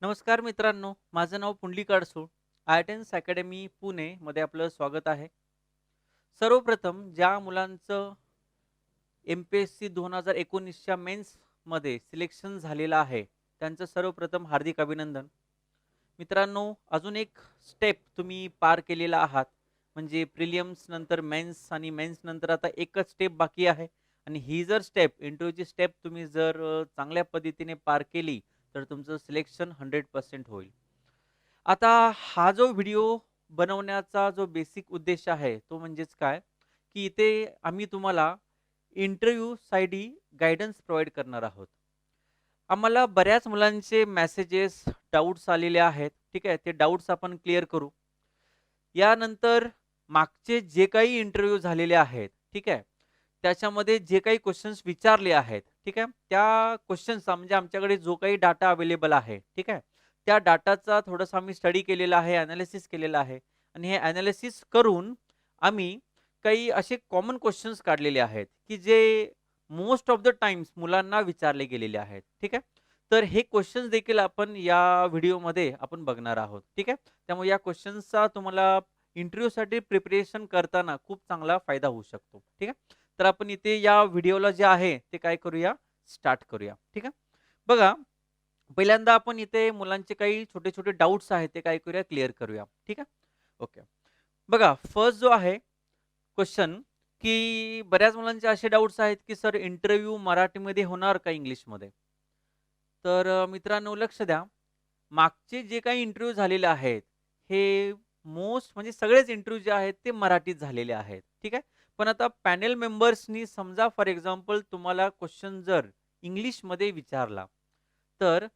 नमस्कार मित्रांनो, माझं नाव पुंडलिक अडसूळ. आय-टेन्स अकॅडमी पुणेमध्ये आपलं स्वागत आहे. सर्वप्रथम ज्या मुलांचं एम-पी-एस-सी 2019च्या मेन्समध्ये सिलेक्शन झालेलं आहे, त्यांचं सर्वप्रथम हार्दिक अभिनंदन. मित्रांनो, अजून एक स्टेप तुम्ही पार केलेला आहात. म्हणजे प्रिलिम्स नंतर मेन्स आणि मेन्स नंतर आता एकच स्टेप बाकी आहे आणि ही जर स्टेप इंटरव्ह्यूची स्टेप तुम्ही जर चांगल्या पद्धतीने पार केली, तर तुमचं सिलेक्शन 100% होईल. आता हा जो व्हिडिओ बनवण्याचा जो बेसिक उद्देश आहे, तो म्हणजेच काय, की इथे आम्ही तुम्हाला इंटरव्ह्यूसाठी गाईडन्स प्रोव्हाईड करणार आहोत. आम्हाला बऱ्याच मुलांचे मेसेजेस, डाउट्स आलेले आहेत. ठीक आहे. ते डाउट्स आपण क्लिअर करू. यानंतर मागचे जे काही इंटरव्ह्यू झालेले आहेत, ठीक आहे. त्याच्यामध्ये जे काही क्वेशन्स विचारले आहेत, ठीक आहे. त्या क्वेशन्सचा म्हणजे आमच्याकडे जो काही डाटा अवेलेबल आहे, ठीक आहे. त्या डाटाचा थोडंसं आम्ही स्टडी केलेला आहे, एनालिसिस केलेलं आहे आणि हे एनालिसिस करून आम्ही काही असे कॉमन क्वेशन्स काढलेले आहेत, की जे मोस्ट ऑफ द टाईम्स मुलांना विचारले गेलेले आहेत, ठीक आहे. तर हे क्वेशन्स देखील आपण या व्हिडिओमध्ये आपण बघणार आहोत, ठीक आहे. त्यामुळे या क्वेशन्सचा तुम्हाला इंटरव्ह्यूसाठी प्रिपरेशन करताना खूप चांगला फायदा होऊ शकतो, ठीक आहे. तर आपण इथे या व्हिडिओला जे आहे ते काय करूया, स्टार्ट करूया, ठीक आहे. बघा, पहिल्यांदा आपण इथे मुलांचे काही छोटे-छोटे डाउट्स आहेत ते काय करूया, क्लिअर करूया, ठीक आहे. ओके. बघा, फर्स्ट जो आहे क्वेशन, की बऱ्याच मुलांचे असे डाउट्स आहेत, की सर इंटरव्ह्यू मराठीमध्ये होणार का इंग्लिशमध्ये? तर मित्रांनो लक्ष द्या. मागचे जे काही इंटरव्ह्यू झालेले आहेत, हे मोस्ट म्हणजे सगळेच इंटरव्ह्यू जे आहेत ते मराठीत झालेले आहेत. ठीक आहे. पण आता पॅनल मेंबर्सनी समजा फॉर एक्झाम्पल तुम्हाला क्वेशन जर इंग्लिशमध्ये विचारला, तर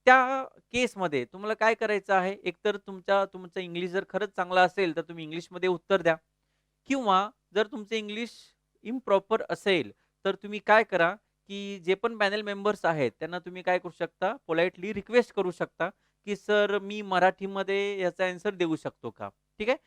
त्या केसमध्ये तुम्हाला काय करायचं आहे, एकतर तुमचं इंग्लिश जर खरंच चांगलं असेल, तर तुम्ही इंग्लिशमध्ये उत्तर द्या. किंवा जर तुमचं इंग्लिश इम्प्रॉपर असेल, तर तुम्ही काय करा, की जे पण पॅनल मेंबर्स आहेत, त्यांना तुम्ही काय करू शकता, पोलाइटली रिक्वेस्ट करू शकता, की "सर, मी मराठीमध्ये याचा ॲन्सर देऊ शकतो का?" ठीक आहे.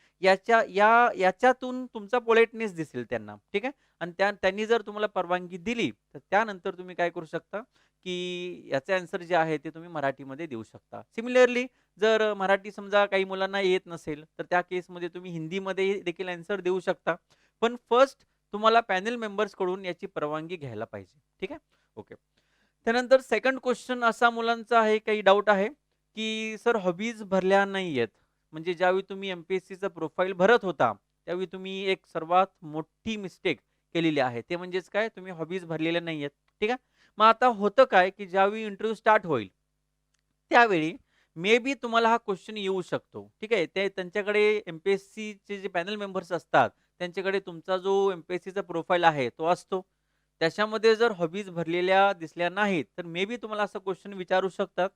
याच्यातून तुमचा पोलाइटनेस दिसेल त्यांना, ठीक आहे. आणि त्यांनी जर तुम्हाला परवानगी दिली, तर त्यानंतर तुम्ही काय करू शकता, की याचं ॲन्सर जे आहे, ते तुम्ही मराठीमध्ये देऊ शकता. सिमिलरली जर मराठी समजा काही मुलांना येत नसेल, तर त्या केसमध्ये तुम्ही हिंदीमध्ये देखील ॲन्सर देऊ शकता. पण फर्स्ट तुम्हाला पॅनल मेंबर्सकडून याची परवानगी घ्यायला पाहिजे. ठीक आहे? ओके. त्यानंतर सेकंड क्वेश्चन असा मुलांचा आहे, काही डाउट आहे, की सर हॉबीज भरल्या नाहीयेत. म्हणजे ज्यावेळी तुम्ही एम-पी-एस-सीचं प्रोफाइल भरत होता, त्यावेळी तुम्ही एक सर्वात मोठी मिस्टेक केलेली आहे. ते म्हणजेच काय? तुम्ही हॉबीज भरलेल्या नाहीयेत. ठीक आहे? मग आता होतं काय, की ज्यावेळी इंटरव्ह्यू स्टार्ट होईल, त्यावेळी मे बी तुम्हाला हा क्वेश्चन येऊ शकतो. ठीक आहे. ते त्यांच्याकडे एम-पी-एस-सीचे जे पॅनल मेंबर्स असतात, त्यांच्याकडे तुमचा जो एम-पी-एस-सीचा प्रोफाइल आहे तो असतो. त्याच्यामध्ये जर हॉबीज भरलेल्या दिसल्या नाहीत, तर मे बी तुम्हाला असा क्वेश्चन विचारू शकतात,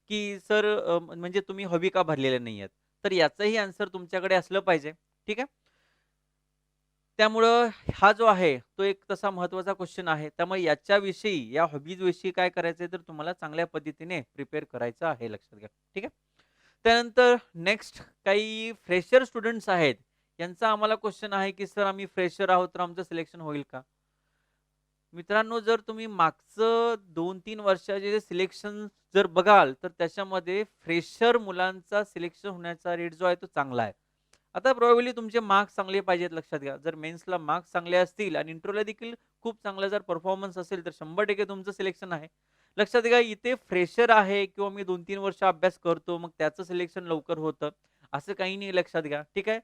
की "सर म्हणजे तुम्ही हॉबी का भरलेल्या नाहीयेत?" तर याचंही आन्सर तुमच्याकडे असलं पाहिजे. ठीक आहे. त्यामुळं हा जो आहे, तो एक तसा महत्त्वाचा क्वेश्चन आहे. त्यामुळे याच्याविषयी, या हॉबीजविषयी काय करायचंय, तर तुम्हाला चांगल्या पद्धतीने प्रिपेअर करायचं आहे, लक्षात घ्या. ठीक आहे. त्यानंतर नेक्स्ट काही फ्रेशर स्टुडंट्स आहेत. यांचा आम्हाला क्वेश्चन आहे, की "सर आम्ही फ्रेशर आहोत, तर आमचं सिलेक्शन होईल का?" मित्रांनो, जर तुम्ही मागचं 2-3 वर्षाचे जे सिलेक्शन जर बघाल, तर त्याच्यामध्ये फ्रेशर मुलांचा सिलेक्शन होण्याचा रेट जो आहे तो चांगला आहे. आता प्रोबॅबली तुमचे मार्क्स चांगले पाहिजेत लक्षात घ्या. जर मेन्सला मार्क्स चांगले असतील आणि इंटरव्ह्यूला देखील खूप चांगला जर परफॉर्मन्स असेल, तर 100% तुमचं सिलेक्शन आहे. लक्षात घ्या, इथे फ्रेशर आहे किंवा मी 2-3 वर्ष अभ्यास करतो, मग त्याचं सिलेक्शन लवकर होतं, असं काही नाही लक्षात घ्या. ठीक आहे.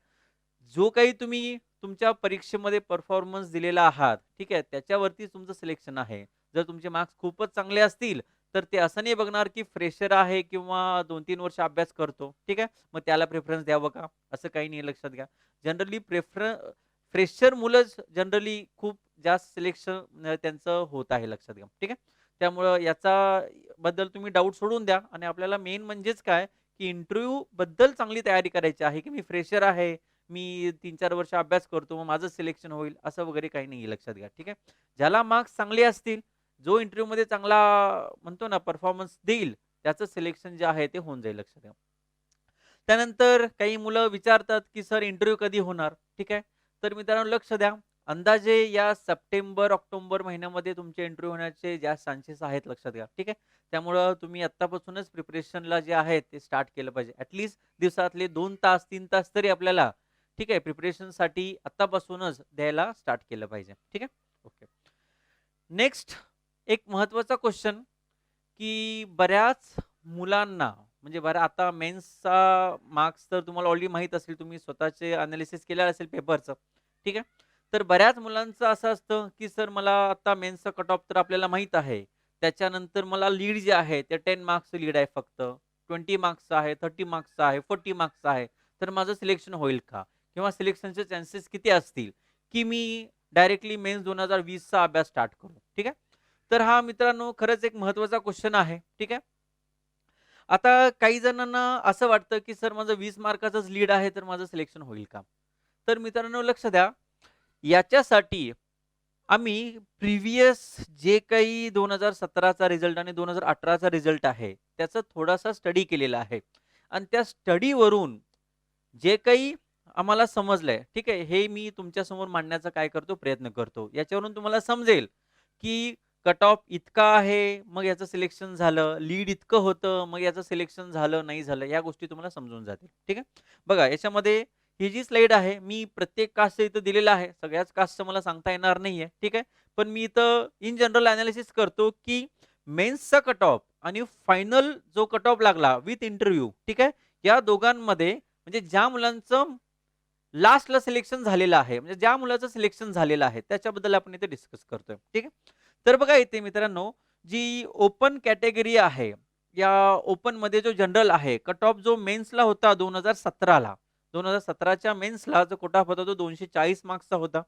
जो काही तुम्ही तुमच्या परीक्षेमध्ये परफॉर्मन्स दिलेला आहात, ठीक आहे, त्याच्यावरतीच तुमचं सिलेक्शन आहे. जर तुमचे मार्क्स खूपच चांगले असतील, तर ते असं नाही बघणार, की फ्रेशर आहे किंवा 2-3 वर्ष अभ्यास करतो, ठीक आहे, मग त्याला प्रेफरन्स द्यावं का? असं काही नाही लक्षात घ्या. जनरली फ्रेशर मुलंच जनरली खूप जास्त सिलेक्शन त्यांचं होत आहे लक्षात घ्या, ठीक आहे. त्यामुळं याचा बद्दल तुम्ही डाउट सोडून द्या आणि आपल्याला मेन म्हणजेच काय, की इंटरव्ह्यू बद्दल चांगली तयारी करायची आहे, की मी फ्रेशर आहे, मी 3-4 वर्ष अभ्यास करतो, मग माझं सिलेक्शन होईल, असं वगैरे काही नाहीये लक्षात घ्या. ठीक आहे. ज्याला मार्क्स चांगले असतील, जो इंटरव्ह्यूमध्ये चांगला म्हणतो ना परफॉर्मन्स देईल, त्याचं सिलेक्शन जे आहे ते होऊन जाईल लक्षात घ्या. त्यानंतर काही मुलं विचारतात, की "सर इंटरव्ह्यू कधी होणार?" ठीक आहे. तर मित्रांनो लक्ष द्या. अंदाजे या सप्टेंबर-ऑक्टोबर महिन्यामध्ये तुमचे इंटरव्ह्यू होण्याचे जास्त चान्सेस आहेत लक्षात घ्या. ठीक आहे. त्यामुळं तुम्ही आत्तापासूनच प्रिपरेशनला जे आहे ते स्टार्ट केलं पाहिजे. दिवसातले 2 तास, 3 तास तरी आपल्याला ठीक आहे प्रिपरेशनसाठी आत्तापासूनच द्यायला स्टार्ट केलं पाहिजे. ठीक आहे. ओके. नेक्स्ट एक महत्त्वाचा क्वेश्चन की बऱ्याच मुलांना म्हणजे बरं आता मेन्सचा मार्क्स तर तुम्हाला ऑलरेडी माहीत असेल, तुम्ही स्वतःचे एनालिसिस केलं असेल पेपरचं. ठीक आहे. तर बऱ्याच मुलांचं असं असतं, की सर मला आता मेन्सचा कट ऑफ तर आपल्याला माहीत आहे. त्याच्यानंतर मला लीड जे आहे ते 10 मार्क्सचं लीड आहे फक्त. 20 मार्क्सचं आहे, 30 मार्क्सचं आहे, 40 मार्क्सचं आहे. तर माझं सिलेक्शन होईल का? किंवा सिलेक्शनचे चान्सेस किती असतील, की मी डायरेक्टली मेन्स 2020 चा अभ्यास स्टार्ट करू? ठीक आहे. तर हा मित्रांनो खरंच एक महत्त्वाचा क्वेश्चन आहे. ठीक आहे. आता काही जणांना असं वाटतं, की सर माझं 20 मार्काचंच लीड आहे, तर माझं सिलेक्शन होईल का? तर मित्रांनो लक्ष द्या, याच्यासाठी आम्ही प्रिव्हियस जे काही 2017चा रिझल्ट आणि 2018चा रिझल्ट आहे, त्याचा थोडासा स्टडी केलेला आहे. आणि त्या स्टडीवरून जे काही आम्हाला समजलंय, ठीक आहे, हे मी तुमच्यासमोर मांडण्याचा काय करतो, प्रयत्न करतो. याच्यावरून तुम्हाला समजेल, की कट ऑफ इतका आहे, मग याचं सिलेक्शन झालं. लीड इतकं होतं, मग याचं सिलेक्शन झालं, नाही झालं. या गोष्टी तुम्हाला समजून जातील. ठीक आहे. बघा याच्यामध्ये ही जी स्लाईड आहे, मी प्रत्येक कास्टचं इथं दिलेलं आहे. सगळ्याच कास्टचं मला सांगता येणार नाहीये. ठीक आहे. पण मी इथं इन जनरल एनालिसिस करतो, की मेन्सचा कट ऑफ आणि फायनल जो कट ऑफ लागला विथ इंटरव्ह्यू, ठीक आहे. या दोघांमध्ये म्हणजे ज्या मुलांचं लास्टला सिलेक्शन झालेलं आहे, म्हणजे ज्या मुलाचं सिलेक्शन झालेलं आहे, त्याच्याबद्दल आपण इथे डिस्कस करतोय. ठीक आहे. तर बघा इथे मित्रांनो, जी ओपन कॅटेगरी आहे, या ओपनमध्ये जो जनरल आहे, कट ऑफ जो मेन्सला होता 2017ला, 2017च्या मेन्सला जो कट ऑफ होता तो 240 मार्क्सचा होता.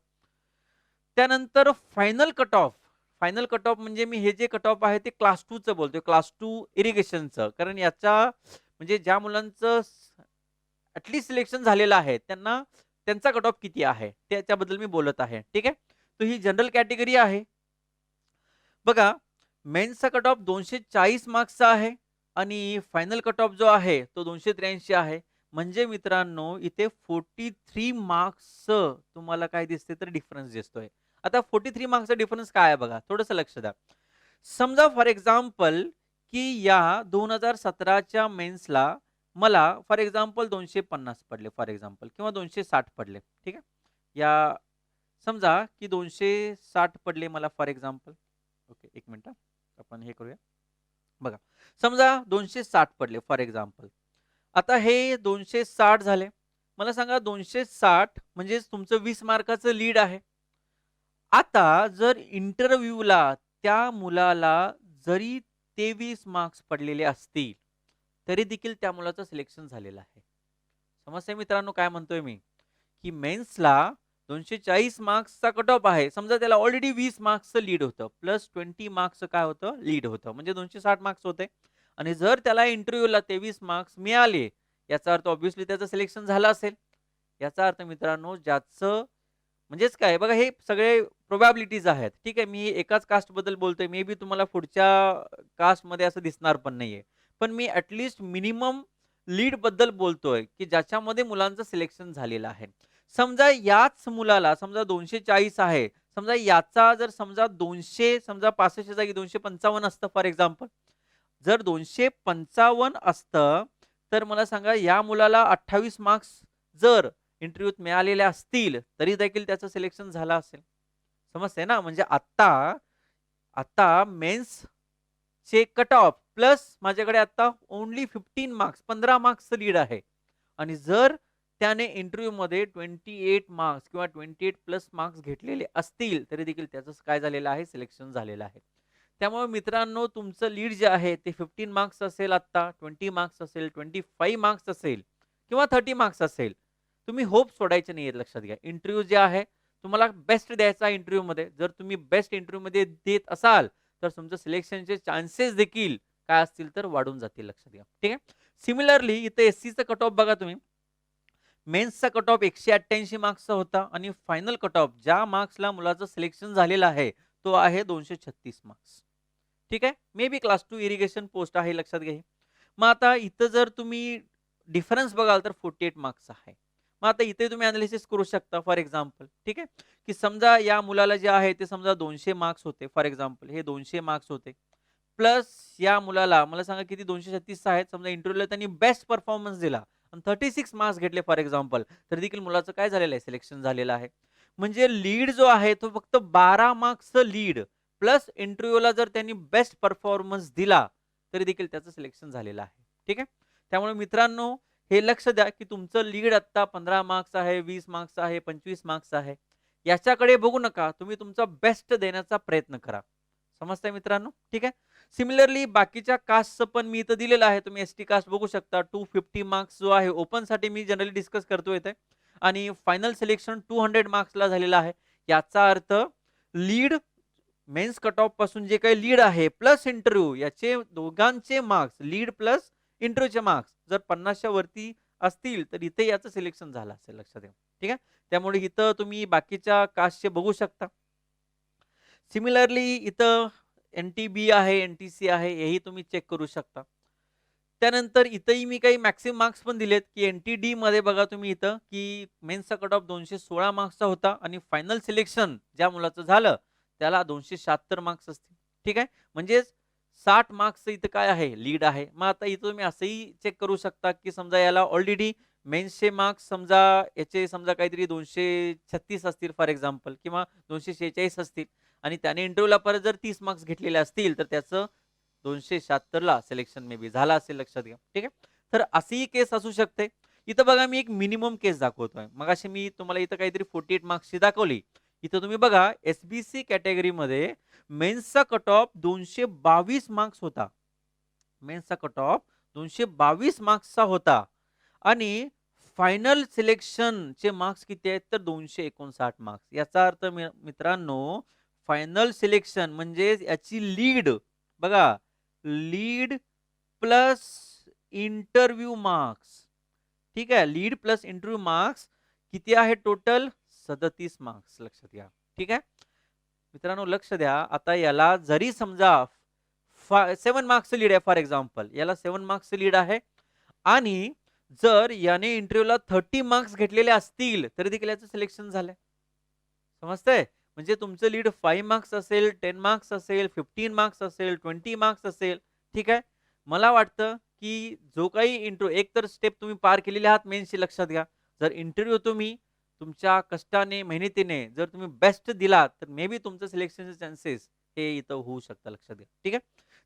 त्यानंतर फायनल कट ऑफ म्हणजे मी हे जे कट ऑफ आहे ते क्लास 2 चं बोलतोय, क्लास 2 इरिगेशनचं. कारण याच्या म्हणजे ज्या मुलांचं सिलेक्शन झालेलं आहे, त्यांचा कट ऑफ किती आहे, त्याच्याबद्दल मी बोलत आहे. ठीक आहे. तर ही जनरल कॅटेगरी आहे. बघा, मेन्सचा कट ऑफ 240 मार्क्सचा आहे आणि फायनल कट ऑफ जो आहे तो 283 आहे. म्हणजे मित्रांनो इथे 43 मार्क्सचं तुम्हाला काय दिसते तर डिफरन्स दिसतोय. आता 43 मार्क्सचा डिफरन्स काय आहे बघा, थोडंसं लक्ष द्या. समजा फॉर एक्झाम्पल, की या 2017च्या मेन्सला मला फॉर एक्झाम्पल 250 पडले फॉर एक्झाम्पल किंवा 260 पडले. ठीक आहे. या समजा की 260 पडले मला फॉर एक्झाम्पल. ओके, एक मिनिट आपण हे करूया. बघा, समजा 260 पडले फॉर एक्झाम्पल. आता हे 260 झाले. मला सांगा 260 म्हणजे तुमचं 20 मार्काचं लीड आहे. आता जर इंटरव्ह्यूला त्या मुलाला जरी 23 मार्क्स पडलेले असतील, तरी देखील त्या मुलाचं सिलेक्शन झालेलं आहे. समजतंय मित्रांनो काय म्हणतोय मी? की मेन्सला 240 मार्क्सचा कट ऑफ आहे. समजा त्याला ऑलरेडी 20 मार्क्सचं लीड होतं. प्लस 20 मार्क्सचं काय होतं? लीड होतं. म्हणजे 260 मार्क्स होते. आणि जर त्याला इंटरव्ह्यूला 23 मार्क्स मिळाले, याचा अर्थ ऑब्व्हियसली त्याचं सिलेक्शन झालं असेल. याचा अर्थ मित्रांनो ज्याचं म्हणजेच काय बघा हे सगळे प्रोबॅबिलिटीज आहेत. ठीक आहे. मी एकाच कास्टबद्दल बोलतोय. मे बी तुम्हाला पुढच्या कास्टमध्ये असं दिसणार पण नाहीये. पण मी ॲट लीस्ट मिनिमम लीडबद्दल बोलतोय, की ज्याच्यामध्ये मुलांचं सिलेक्शन झालेलं आहे. समजा याच मुलाला समजा 240 आहे. समजा याचा जर समजा 200 समजा 65 जागी 255 असतं फॉर एक्झाम्पल. जर 255 असतं, तर मला सांगा या मुलाला 28 मार्क्स जर इंटरव्ह्यूत मिळालेले असतील, तरी देखील त्याचं सिलेक्शन झालं असेल. समजतंय ना? म्हणजे आता आता मेन्सचे कट ऑफ प्लस माझ्याकडे आता ओन्ली 15 मार्क्स 15 मार्क्सचं लीड आहे. आणि जर त्याने इंटरव्ह्यूमध्ये 28 मार्क्स किंवा 28 प्लस मार्क्स घेतलेले असतील, तरी देखील त्याचं काय झालेलं आहे? सिलेक्शन झालेलं आहे. त्यामुळे मित्रांनो तुमचं लीड जे आहे ते 15 मार्क्स असेल आत्ता, 20 मार्क्स असेल, 25 मार्क्स असेल किंवा 30 मार्क्स असेल. तुम्ही होप सोडायचे नाहीयेत लक्षात घ्या. इंटरव्ह्यू जे आहे तुम्हाला बेस्ट द्यायचा इंटरव्ह्यूमध्ये. जर तुम्ही बेस्ट इंटरव्ह्यूमध्ये देत असाल, तर तुमचं सिलेक्शनचे चान्सेस देखील काय असतील तर वाढून जातील लक्षात घ्या. ठीक आहे. सिमिलरली इथे एससीचा कट ऑफ बघा तुम्ही. मेन्सचा कट ऑफ 188 मार्क्सचा होता आणि फायनल कट ऑफ ज्या मार्क्सला मुलाचं सिलेक्शन झालेलं आहे, तो आहे 236 मार्क्स. ठीक आहे. May be class 2 irrigation post आहे लक्षात घ्या. मग आता इथं जर तुम्ही डिफरन्स बघाल तर 48 मार्क्स आहे. मग आता इथे तुम्ही अनालिसिस करू शकता फॉर एक्झाम्पल, ठीक आहे, की समजा या मुलाला जे आहे ते समजा 200 मार्क्स होते फॉर एक्झाम्पल, हे 200 मार्क्स होते. प्लस या मुलाला मला सांगा किती 236 आहेत, समजा इंटरव्ह्यूला त्यांनी बेस्ट परफॉर्मन्स दिला आणि 36 मार्क्स घेतले फॉर एक्झाम्पल, तर देखील मुलाचं काय झालेलं आहे, सिलेक्शन झालेलं आहे. म्हणजे लीड जो आहे तो फक्त 12 मार्क्सचं लीड प्लस इंटरव्ह्यूला जर त्यांनी बेस्ट परफॉर्मन्स दिला तरी देखील त्याचं सिलेक्शन झालेलं आहे. ठीक आहे. त्यामुळे मित्रांनो हे लक्ष द्या की तुमचं लीड आता 15 मार्क्स आहे, 20 मार्क्स आहे, 25 मार्क्स आहे. याच्याकडे बघू नका, तुम्ही तुमचा बेस्ट देण्याचा प्रयत्न करा. समजतंय मित्रांनो? ठीक आहे. सिमिलरली बाकीच्या कास्टचं पण मी इथं दिलेलं आहे. तुम्ही एसटी कास्ट बघू शकता. 250 मार्क्स जो आहे ओपनसाठी मी जनरली डिस्कस करतोय इथे आणि फायनल सिलेक्शन 200 मार्क्सला झालेलं आहे. याचा अर्थ लीड मेन्स कट ऑफ पासून जे काही लीड आहे प्लस इंटरव्ह्यू याचे दोघांचे मार्क्स, लीड प्लस इंटरव्ह्यूचे मार्क्स जर 50च्या वरती असतील तर इथे याचं सिलेक्शन झालं असेल, लक्षात ठेवा. ठीक आहे. त्यामुळे इथं तुम्ही बाकीच्या कास्टचे बघू शकता. सिमिलरली इथं एन-टी-बी आहे, एन-टी-सी आहे, हेही तुम्ही चेक करू शकता. त्यानंतर इथंही मी काही मॅक्सिमम मार्क्स पण दिलेत, की एन-टी-डी मध्ये बघा तुम्ही इथं, की मेन्सचा कट ऑफ 216 मार्क्सचा होता आणि फायनल सिलेक्शन ज्या मुलाचं झालं, त्याला 276 मार्क्स असतील. ठीक आहे. म्हणजेच 60 मार्क्सचं इथं काय आहे, लीड आहे. मग आता इथं तुम्ही असंही चेक करू शकता, की समजा याला ऑलरेडी मेन्सचे मार्क्स समजा याचे समजा काहीतरी 236 असतील फॉर एक्झाम्पल किंवा 246 असतील आणि त्याने इंटरव्ह्यूला परत जर 30 मार्क्स घेतलेले असतील तर त्याचं 276 ला सिलेक्शन मे बी झाला असेल, लक्षात घ्या. ठीक आहे. तर अशीही केस असू शकते. इथं बघा मी एक मिनिमम केस दाखवतोय. मगाशी मी तुम्हाला इथं काहीतरी 48 मार्क्सची दाखवली. इथं तुम्ही बघा एस-बी-सी कॅटेगरीमध्ये मेन्सचा कट ऑफ 222 मार्क्स होता. मेन्सचा कट ऑफ 222 मार्क्सचा होता आणि फायनल सिलेक्शनचे मार्क्स किती आहेत तर 259 मार्क्स. याचा अर्थ मित्रांनो फायनल सिलेक्शन म्हणजे याची लीड बघा, लीड प्लस इंटरव्ह्यू मार्क्स. ठीक आहे. लीड प्लस इंटरव्ह्यू मार्क्स किती आहे टोटल 37 मार्क्स, लक्षात घ्या. ठीक आहे. मित्रांनो लक्ष द्या. आता याला जरी समजा 7 मार्क्सचं लीड आहे फॉर एक्झाम्पल, याला 7 मार्क्सचं लीड आहे आणि जर याने इंटरव्ह्यूला 30 मार्क्स घेतलेले असतील तरी देखील याचं सिलेक्शन झालंय. समजतंय? म्हणजे तुमचं लीड 5 मार्क्स असेल, 10 मार्क्स असेल, 15 मार्क्स असेल, 20 मार्क्स असेल. ठीक आहे. मला वाटतं की जो काही एक तर स्टेप तुम्ही पार केलेले आहात मेन्सची, लक्षात घ्या. जर इंटरव्ह्यू तुम्ही तुमच्या कष्टाने, मेहनतीने जर तुम्ही बेस्ट दिलात तर मे बी तुमचं सिलेक्शनचे चान्सेस हे इथं होऊ शकतं, लक्षात घ्या. ठीक आहे.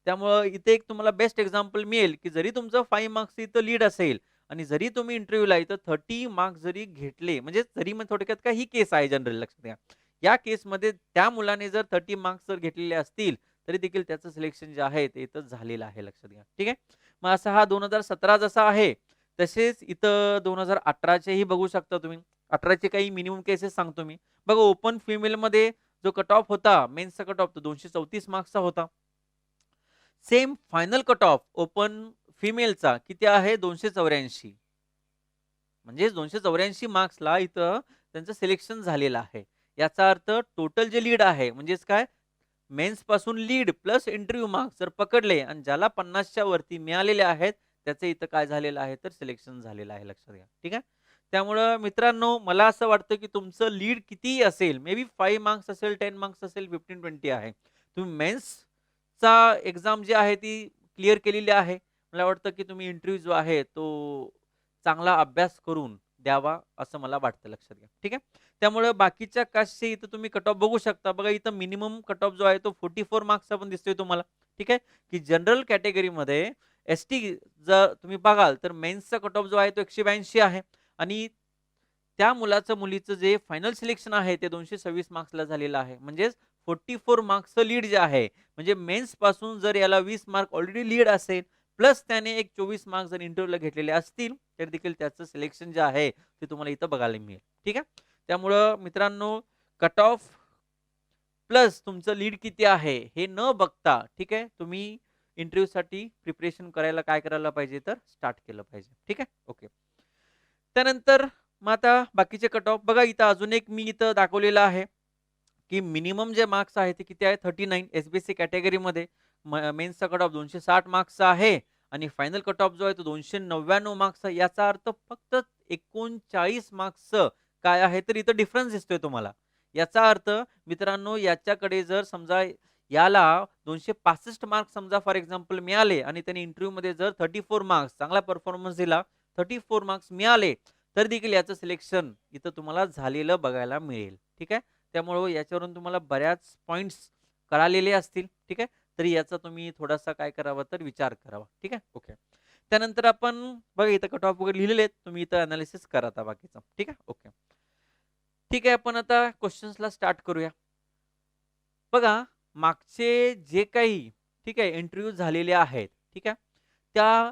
त्यामुळं इथे एक तुम्हाला बेस्ट एक्झाम्पल मिळेल की जरी तुमचं 5 मार्क्स इथं लीड असेल आणि जरी तुम्ही इंटरव्ह्यूला इथं 30 मार्क्स जरी घेतले, म्हणजे जरी मग थोडक्यात काय ही केस आहे जनरल, लक्षात घ्या. या केसमध्ये त्या मुलाने जर 30 मार्क्स जर घेतलेले असतील तरी देखील त्याचं सिलेक्शन जे आहे ते इथं झालेलं आहे, लक्षात घ्या. ठीक आहे. मग असा हा 2017 जसा आहे तसेच इथं 2018 बघू शकता तुम्ही. 18चे काही मिनिमम केसेस सांगतो मी. बघा ओपन फिमेलमध्ये जो कट ऑफ होता, मेन्सचा कट ऑफ तो 234 मार्क्सचा होता. Same final cut off open फिमेलचा किती आहे 284. म्हणजे 284 मार्क्सला इथं त्यांचं सिलेक्शन झालेलं आहे. याचा अर्थ टोटल जे लीड आहे म्हणजेच काय मेन्स पासून लीड प्लस इंटरव्ह्यू मार्क्स जर पकडले आणि ज्याला 50च्या वरती मिळालेले आहेत त्याचं इथं काय झालेलं आहे तर सिलेक्शन झालेलं आहे, लक्षात घ्या. ठीक आहे. त्यामुळं मित्रांनो मला असं वाटतं की तुमचं लीड कितीही असेल, मे बी 5 मार्क्स असेल, 10 मार्क्स असेल, 15-20 आहे. तुम्ही मेन्सचा एक्झाम जी आहे ती क्लिअर केलेली आहे. मला वाटतं की तुम्ही इंटरव्ह्यू जो आहे तो चांगला अभ्यास करून द्यावा असं मला वाटतं, लक्षात घ्या. ठीक आहे. त्यामुळे बाकीच्या कास्टचे इथं तुम्ही कट ऑफ बघू शकता. बघा इथं मिनिमम कट ऑफ जो आहे तो 44 मार्क्सचा पण दिसतोय तुम्हाला. ठीक आहे. की जनरल कॅटेगरीमध्ये एस-टी जर तुम्ही बघाल तर मेन्सचा कट ऑफ जो आहे तो 182 आहे आणि त्या मुलाचं मुलीचं जे फायनल सिलेक्शन आहे ते 226 मार्क्सला झालेलं आहे. म्हणजेच 44 मार्क्सचं लीड जे आहे म्हणजे मेन्स पासून जर याला 20 मार्क ऑलरेडी लीड असेल प्लस त्याने एक 24 मार्क्स जर इंटरव्ह्यूला घेतलेले असतील तर देखील त्याचं सिलेक्शन जे आहे ते तुम्हाला इथं बघायला मिळेल. ठीक आहे. त्यामुळं मित्रांनो कट ऑफ प्लस तुमचं लीड किती आहे हे न बघता, ठीक आहे, तुम्ही इंटरव्ह्यूसाठी प्रिपरेशन करायला काय करायला पाहिजे तर स्टार्ट केलं पाहिजे. ठीक आहे. ओके. त्यानंतर मग आता बाकीचे कट ऑफ बघा इथं अजून एक मी इथं दाखवलेलं आहे की मिनिमम जे मार्क्स आहे ते किती आहे 39 एस-बी-सी कॅटेगरीमध्ये मेन्सचा कट ऑफ 260 मार्क्सचा आहे आणि फायनल कट ऑफ जो आहे तो 299 मार्क्सचा. याचा अर्थ फक्त 39 मार्क्सचं काय आहे तर इथं डिफरन्स दिसतोय तुम्हाला. याचा अर्थ मित्रांनो याच्याकडे जर समजा याला 265 मार्क्स समजा फॉर एक्झाम्पल मिळाले आणि त्याने इंटरव्ह्यूमध्ये जर 34 मार्क्स चांगला परफॉर्मन्स दिला, 34 मार्क्स मिळाले, तर देखील याचं सिलेक्शन इथं तुम्हाला झालेलं बघायला मिळेल. ठीक आहे. त्यामुळे याच्यावरून तुम्हाला बऱ्याच पॉइंट्स कळालेले असतील. ठीक आहे. तरी याचा तुम्ही थोडासा काय करावा तर विचार करावा. ठीक आहे. ओके. त्यानंतर आपण बघा इथं कट ऑफ वगैरे लिहिलेले आहेत. तुम्ही इथं अनालिसिस करा आता बाकीचं. ठीक आहे. ओके. ठीक आहे. आपण आता क्वेश्चन्सला स्टार्ट करूया. बघा मागचे जे काही ठीक आहे इंटरव्ह्यू झालेले आहेत. ठीक आहे. त्या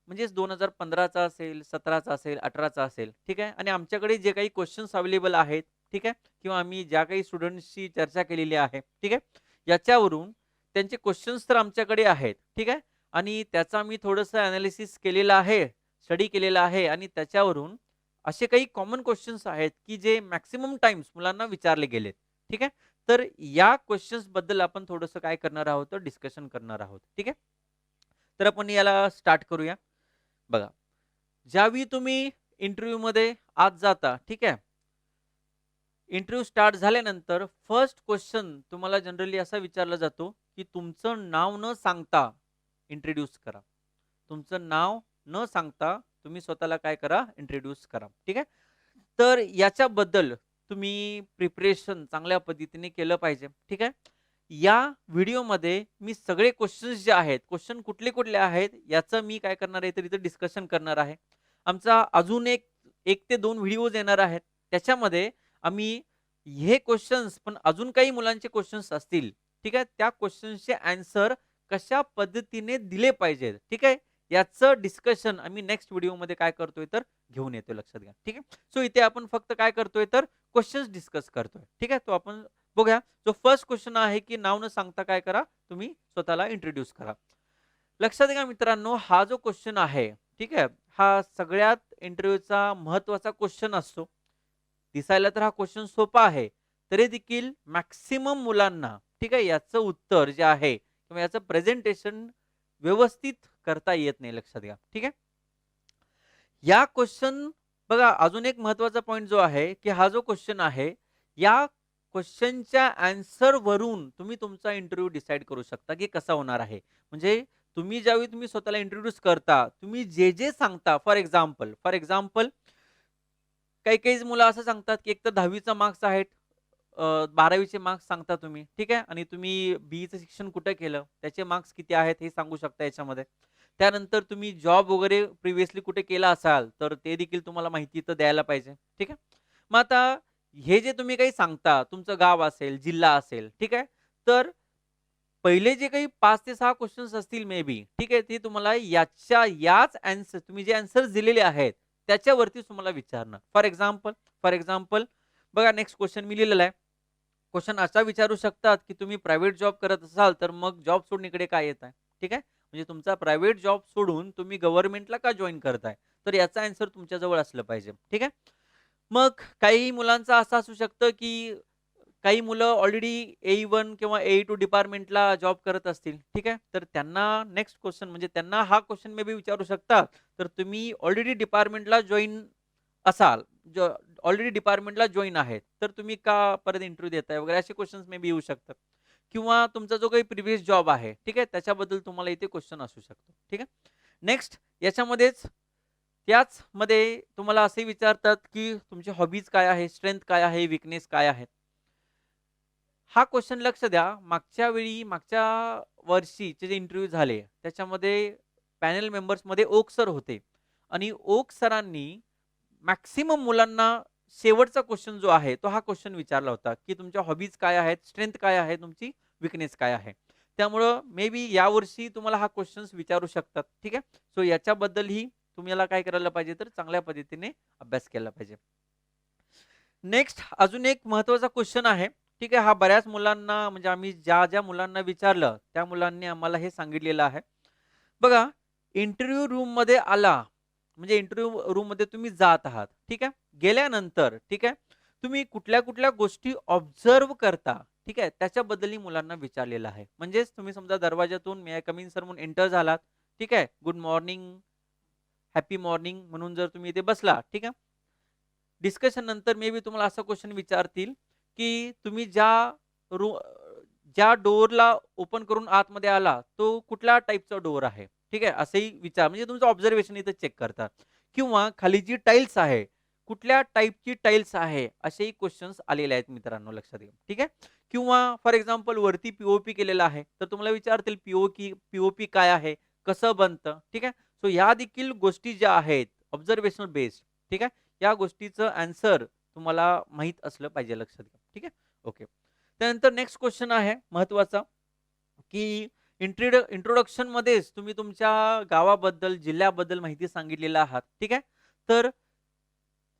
म्हणजेच 2015चा असेल, 17चा असेल, 18चा असेल. ठीक आहे. आणि आमच्याकडे जे काही क्वेश्चन्स अवेलेबल आहेत. ठीक आहे. किंवा आम्ही ज्या काही स्टुडंट्सशी चर्चा केलेली आहे. ठीक आहे. याच्यावरून त्यांचे क्वेश्चन्स तर आमच्याकडे आहेत. ठीक आहे. आणि त्याचा मी थोडंसं अनालिसिस केलेलं आहे, स्टडी केलेला आहे आणि त्याच्यावरून असे काही कॉमन क्वेश्चन्स आहेत, की जे मॅक्सिमम टाइम्स मुलांना विचारले गेलेत. ठीक आहे. तर या क्वेश्चन्स बद्दल आपण थोडंसं काय करणार आहोत तर डिस्कशन करणार आहोत. ठीक आहे. तर आपण याला स्टार्ट करूया. बघा, ज्यावेळी तुम्ही इंटरव्ह्यूमध्ये आत जाता, ठीक आहे. इंटरव्ह्यू स्टार्ट झाल्यानंतर फर्स्ट क्वेश्चन तुम्हाला जनरली असा विचारला जातो, की तुमचं नाव न सांगता इंट्रोड्यूस करा. तुमचं नाव न सांगता तुम्ही स्वतःला काय करा इंट्रोड्यूस करा. ठीक आहे. तर याच्याबद्दल तुम्ही प्रिपरेशन चांगल्या पद्धतीने केलं पाहिजे. ठीक आहे. या व्हिडिओमध्ये मी सगळे क्वेश्चन्स जे आहेत, क्वेश्चन कुठले-कुठले आहेत याचं मी काय करणार आहे तर इथे डिस्कशन करणार आहे. आमचा अजून एक 1 ते 2 व्हिडिओज येणार आहेत. त्याच्यामध्ये आम्ही हे क्वेश्चन्स पण अजून काही मुलांचे क्वेश्चन्स असतील. ठीक आहे. त्या क्वेश्चन्सचे आन्सर कशा पद्धतीने दिले पाहिजेत. ठीक आहे. याचं डिस्कशन आम्ही नेक्स्ट व्हिडिओमध्ये काय करतोय तर घेऊन येतोय लक्षात घ्या. ठीक आहे. सो इथे आपण फक्त काय करतोय तर क्वेश्चन्स डिस्कस करतोय. ठीक आहे. तो आपण बघूया. जो फर्स्ट क्वेश्चन आहे की नाव न सांगता काय करा तुम्ही स्वतःला इंट्रोड्यूस करा. लक्षात घ्या मित्रांनो हा जो क्वेश्चन आहे ठीक आहे हा सगळ्यात इंटरव्ह्यूचा महत्वाचा क्वेश्चन असतो. दिसायला तर हा क्वेश्चन सोपा आहे तरी देखील मॅक्सिमम मुलांना ठीक आहे याचं उत्तर जे आहे किंवा याचं प्रेझेंटेशन व्यवस्थित करता येत नाही लक्षात घ्या. ठीक आहे. या क्वेश्चन बघा अजून एक महत्वाचा पॉइंट जो आहे की हा जो क्वेश्चन आहे या क्वेश्चनच्या आन्सर वरून तुम्ही तुमचा इंटरव्ह्यू डिसाईड करू शकता की कसा होणार आहे. म्हणजे तुम्ही ज्यावेळी तुम्ही स्वतःला इंट्रोड्यूस करता तुम्ही जे जे सांगता फॉर एक्झाम्पल काही काही मुलं असं सांगतात की एक तर 10वीचा मार्क्स आहेत 12वीचे मार्क्स सांगता तुम्ही ठीक आहे आणि तुम्ही बीईचं शिक्षण कुठे केलं त्याचे मार्क्स किती आहेत हे सांगू शकता याच्यामध्ये. त्यानंतर तुम्ही जॉब वगैरे प्रिव्हियसली कुठे केला असाल तर ते देखील तुम्हाला माहिती तर द्यायला पाहिजे. ठीक आहे. मग आता हे जे तुम्ही काही सांगता तुमचं गाव असेल, जिल्हा असेल ठीक आहे. तर पहिले जे काही 5 ते 6 क्वेश्चन्स असतील मे बी ठीक आहे ते तुम्हाला याच आन्सर तुम्ही जे आन्सर्स दिलेले आहेत त्याच्यावरती तुम्हाला विचारणं. फॉर एक्झाम्पल बघा नेक्स्ट क्वेश्चन मी लिहिलेला आहे. क्वेश्चन असा विचारू शकतात की तुम्ही प्रायव्हेट जॉब करत असाल तर मग जॉब सोडून इकडे काय येत आहे. ठीक आहे. म्हणजे तुमचा प्रायव्हेट जॉब सोडून तुम्ही गव्हर्नमेंटला का जॉईन करताय तर याचा आन्सर तुमच्याजवळ असलं पाहिजे. ठीक आहे. मग काही मुलांचं असं असू शकतं की काही मुलं ऑलरेडी ए1 किंवा ए2 डिपार्टमेंटला जॉब करत असतील. ठीक आहे. तर त्यांना नेक्स्ट क्वेश्चन म्हणजे त्यांना हा क्वेश्चन मे बी विचारू शकतात. तर तुम्ही ऑलरेडी डिपार्टमेंटला जॉइन असाल, ऑलरेडी डिपार्टमेंटला जॉइन आहेत. तर तुम्ही का परत इंटरव्ह्यू देताय वगैरे असे क्वेश्चन्स मे बी येऊ शकतात. किंवा तुमचा जो काही प्रिव्हियस जॉब आहे, ठीक आहे, त्याच्याबद्दल तुम्हाला इथे क्वेश्चन असू शकतो. ठीक आहे. नेक्स्ट याच्यामध्येच त्याचमध्ये तुम्हाला असे विचारतात, की तुमचे हॉबीज काय आहे, स्ट्रेंथ काय आहे, वीकनेस काय आहे? हा क्वेश्चन लक्ष द्या. मागच्या वर्षीचे जे इंटरव्ह्यू झाले, त्याच्यामध्ये पॅनल मेंबर्समध्ये ओक सर होते आणि ओक सरांनी मॅक्सिमम मुलांना शेवटचा क्वेश्चन जो आहे, तो हा क्वेश्चन विचारला होता, की तुमच्या हॉबीज काय आहेत, स्ट्रेंथ काय आहे, तुमची वीकनेस काय आहे? त्यामुळं मे बी यावर्षी तुम्हाला हा क्वेश्चन्स विचारू शकतात. ठीक आहे. सो याच्याबद्दलही तुम्हाला काय करायला पाहिजे, तर चांगल्या पद्धतीने अभ्यास केला पाहिजे. नेक्स्ट अजून एक महत्त्वाचा क्वेश्चन आहे. ठीक आहे. हा बऱ्याच मुलांना म्हणजे आम्ही ज्या मुलांना विचारलं, त्या मुलांनी आम्हाला हे सांगितलेलं आहे. बघा, इंटरव्ह्यू रूममध्ये आला, म्हणजे इंटरव्ह्यू रूममध्ये तुम्ही जात आहात. ठीक आहे. गेल्यानंतर ठीक आहे, तुम्ही कुठल्या-कुठल्या गोष्टी ऑब्झर्व्ह करता. ठीक आहे. त्याच्याबद्दलही मुलांना विचारलेलं आहे. म्हणजेच तुम्ही समजा दरवाजातून मे आय कम इन सर म्हणून एंटर झालात. ठीक आहे. गुड मॉर्निंग, हॅपी मॉर्निंग म्हणून जर तुम्ही इथे बसला, ठीक आहे. डिस्कशन नंतर मे बी तुम्हाला असा क्वेश्चन विचारतील, की तुम्ही रू ज्या डोअरला ओपन करून आतमध्ये आला, तो कुठल्या टाइपचा डोअर आहे? ठीक आहे. असंही विचार म्हणजे तुमचं ऑब्झर्वेशन इथे चेक करतात. किंवा खाली जी टाइल्स आहे, कुठल्या टाइपची टाइल्स आहे? असेही क्वेशन्स आलेले आहेत मित्रांनो, लक्षात घ्या. ठीक आहे. किंवा फॉर एक्झाम्पल वरती पी केलेलं आहे, तर तुम्हाला विचारतील पी काय आहे? कसं बनतं? ठीक आहे. सो ह्या देखील गोष्टी ज्या आहेत ऑब्झर्वेशनल बेस्ड, ठीक आहे. या गोष्टीचं आन्सर तुम्हाला माहीत असलं पाहिजे, लक्षात घ्या. ठीक आहे. ओके. त्यानंतर नेक्स्ट क्वेश्चन आहे महत्त्वाचा, की इंट्रोडक्शनमध्येच तुम्ही तुमच्या गावाबद्दल, जिल्ह्याबद्दल माहिती सांगितलेलं आहात. ठीक आहे. तर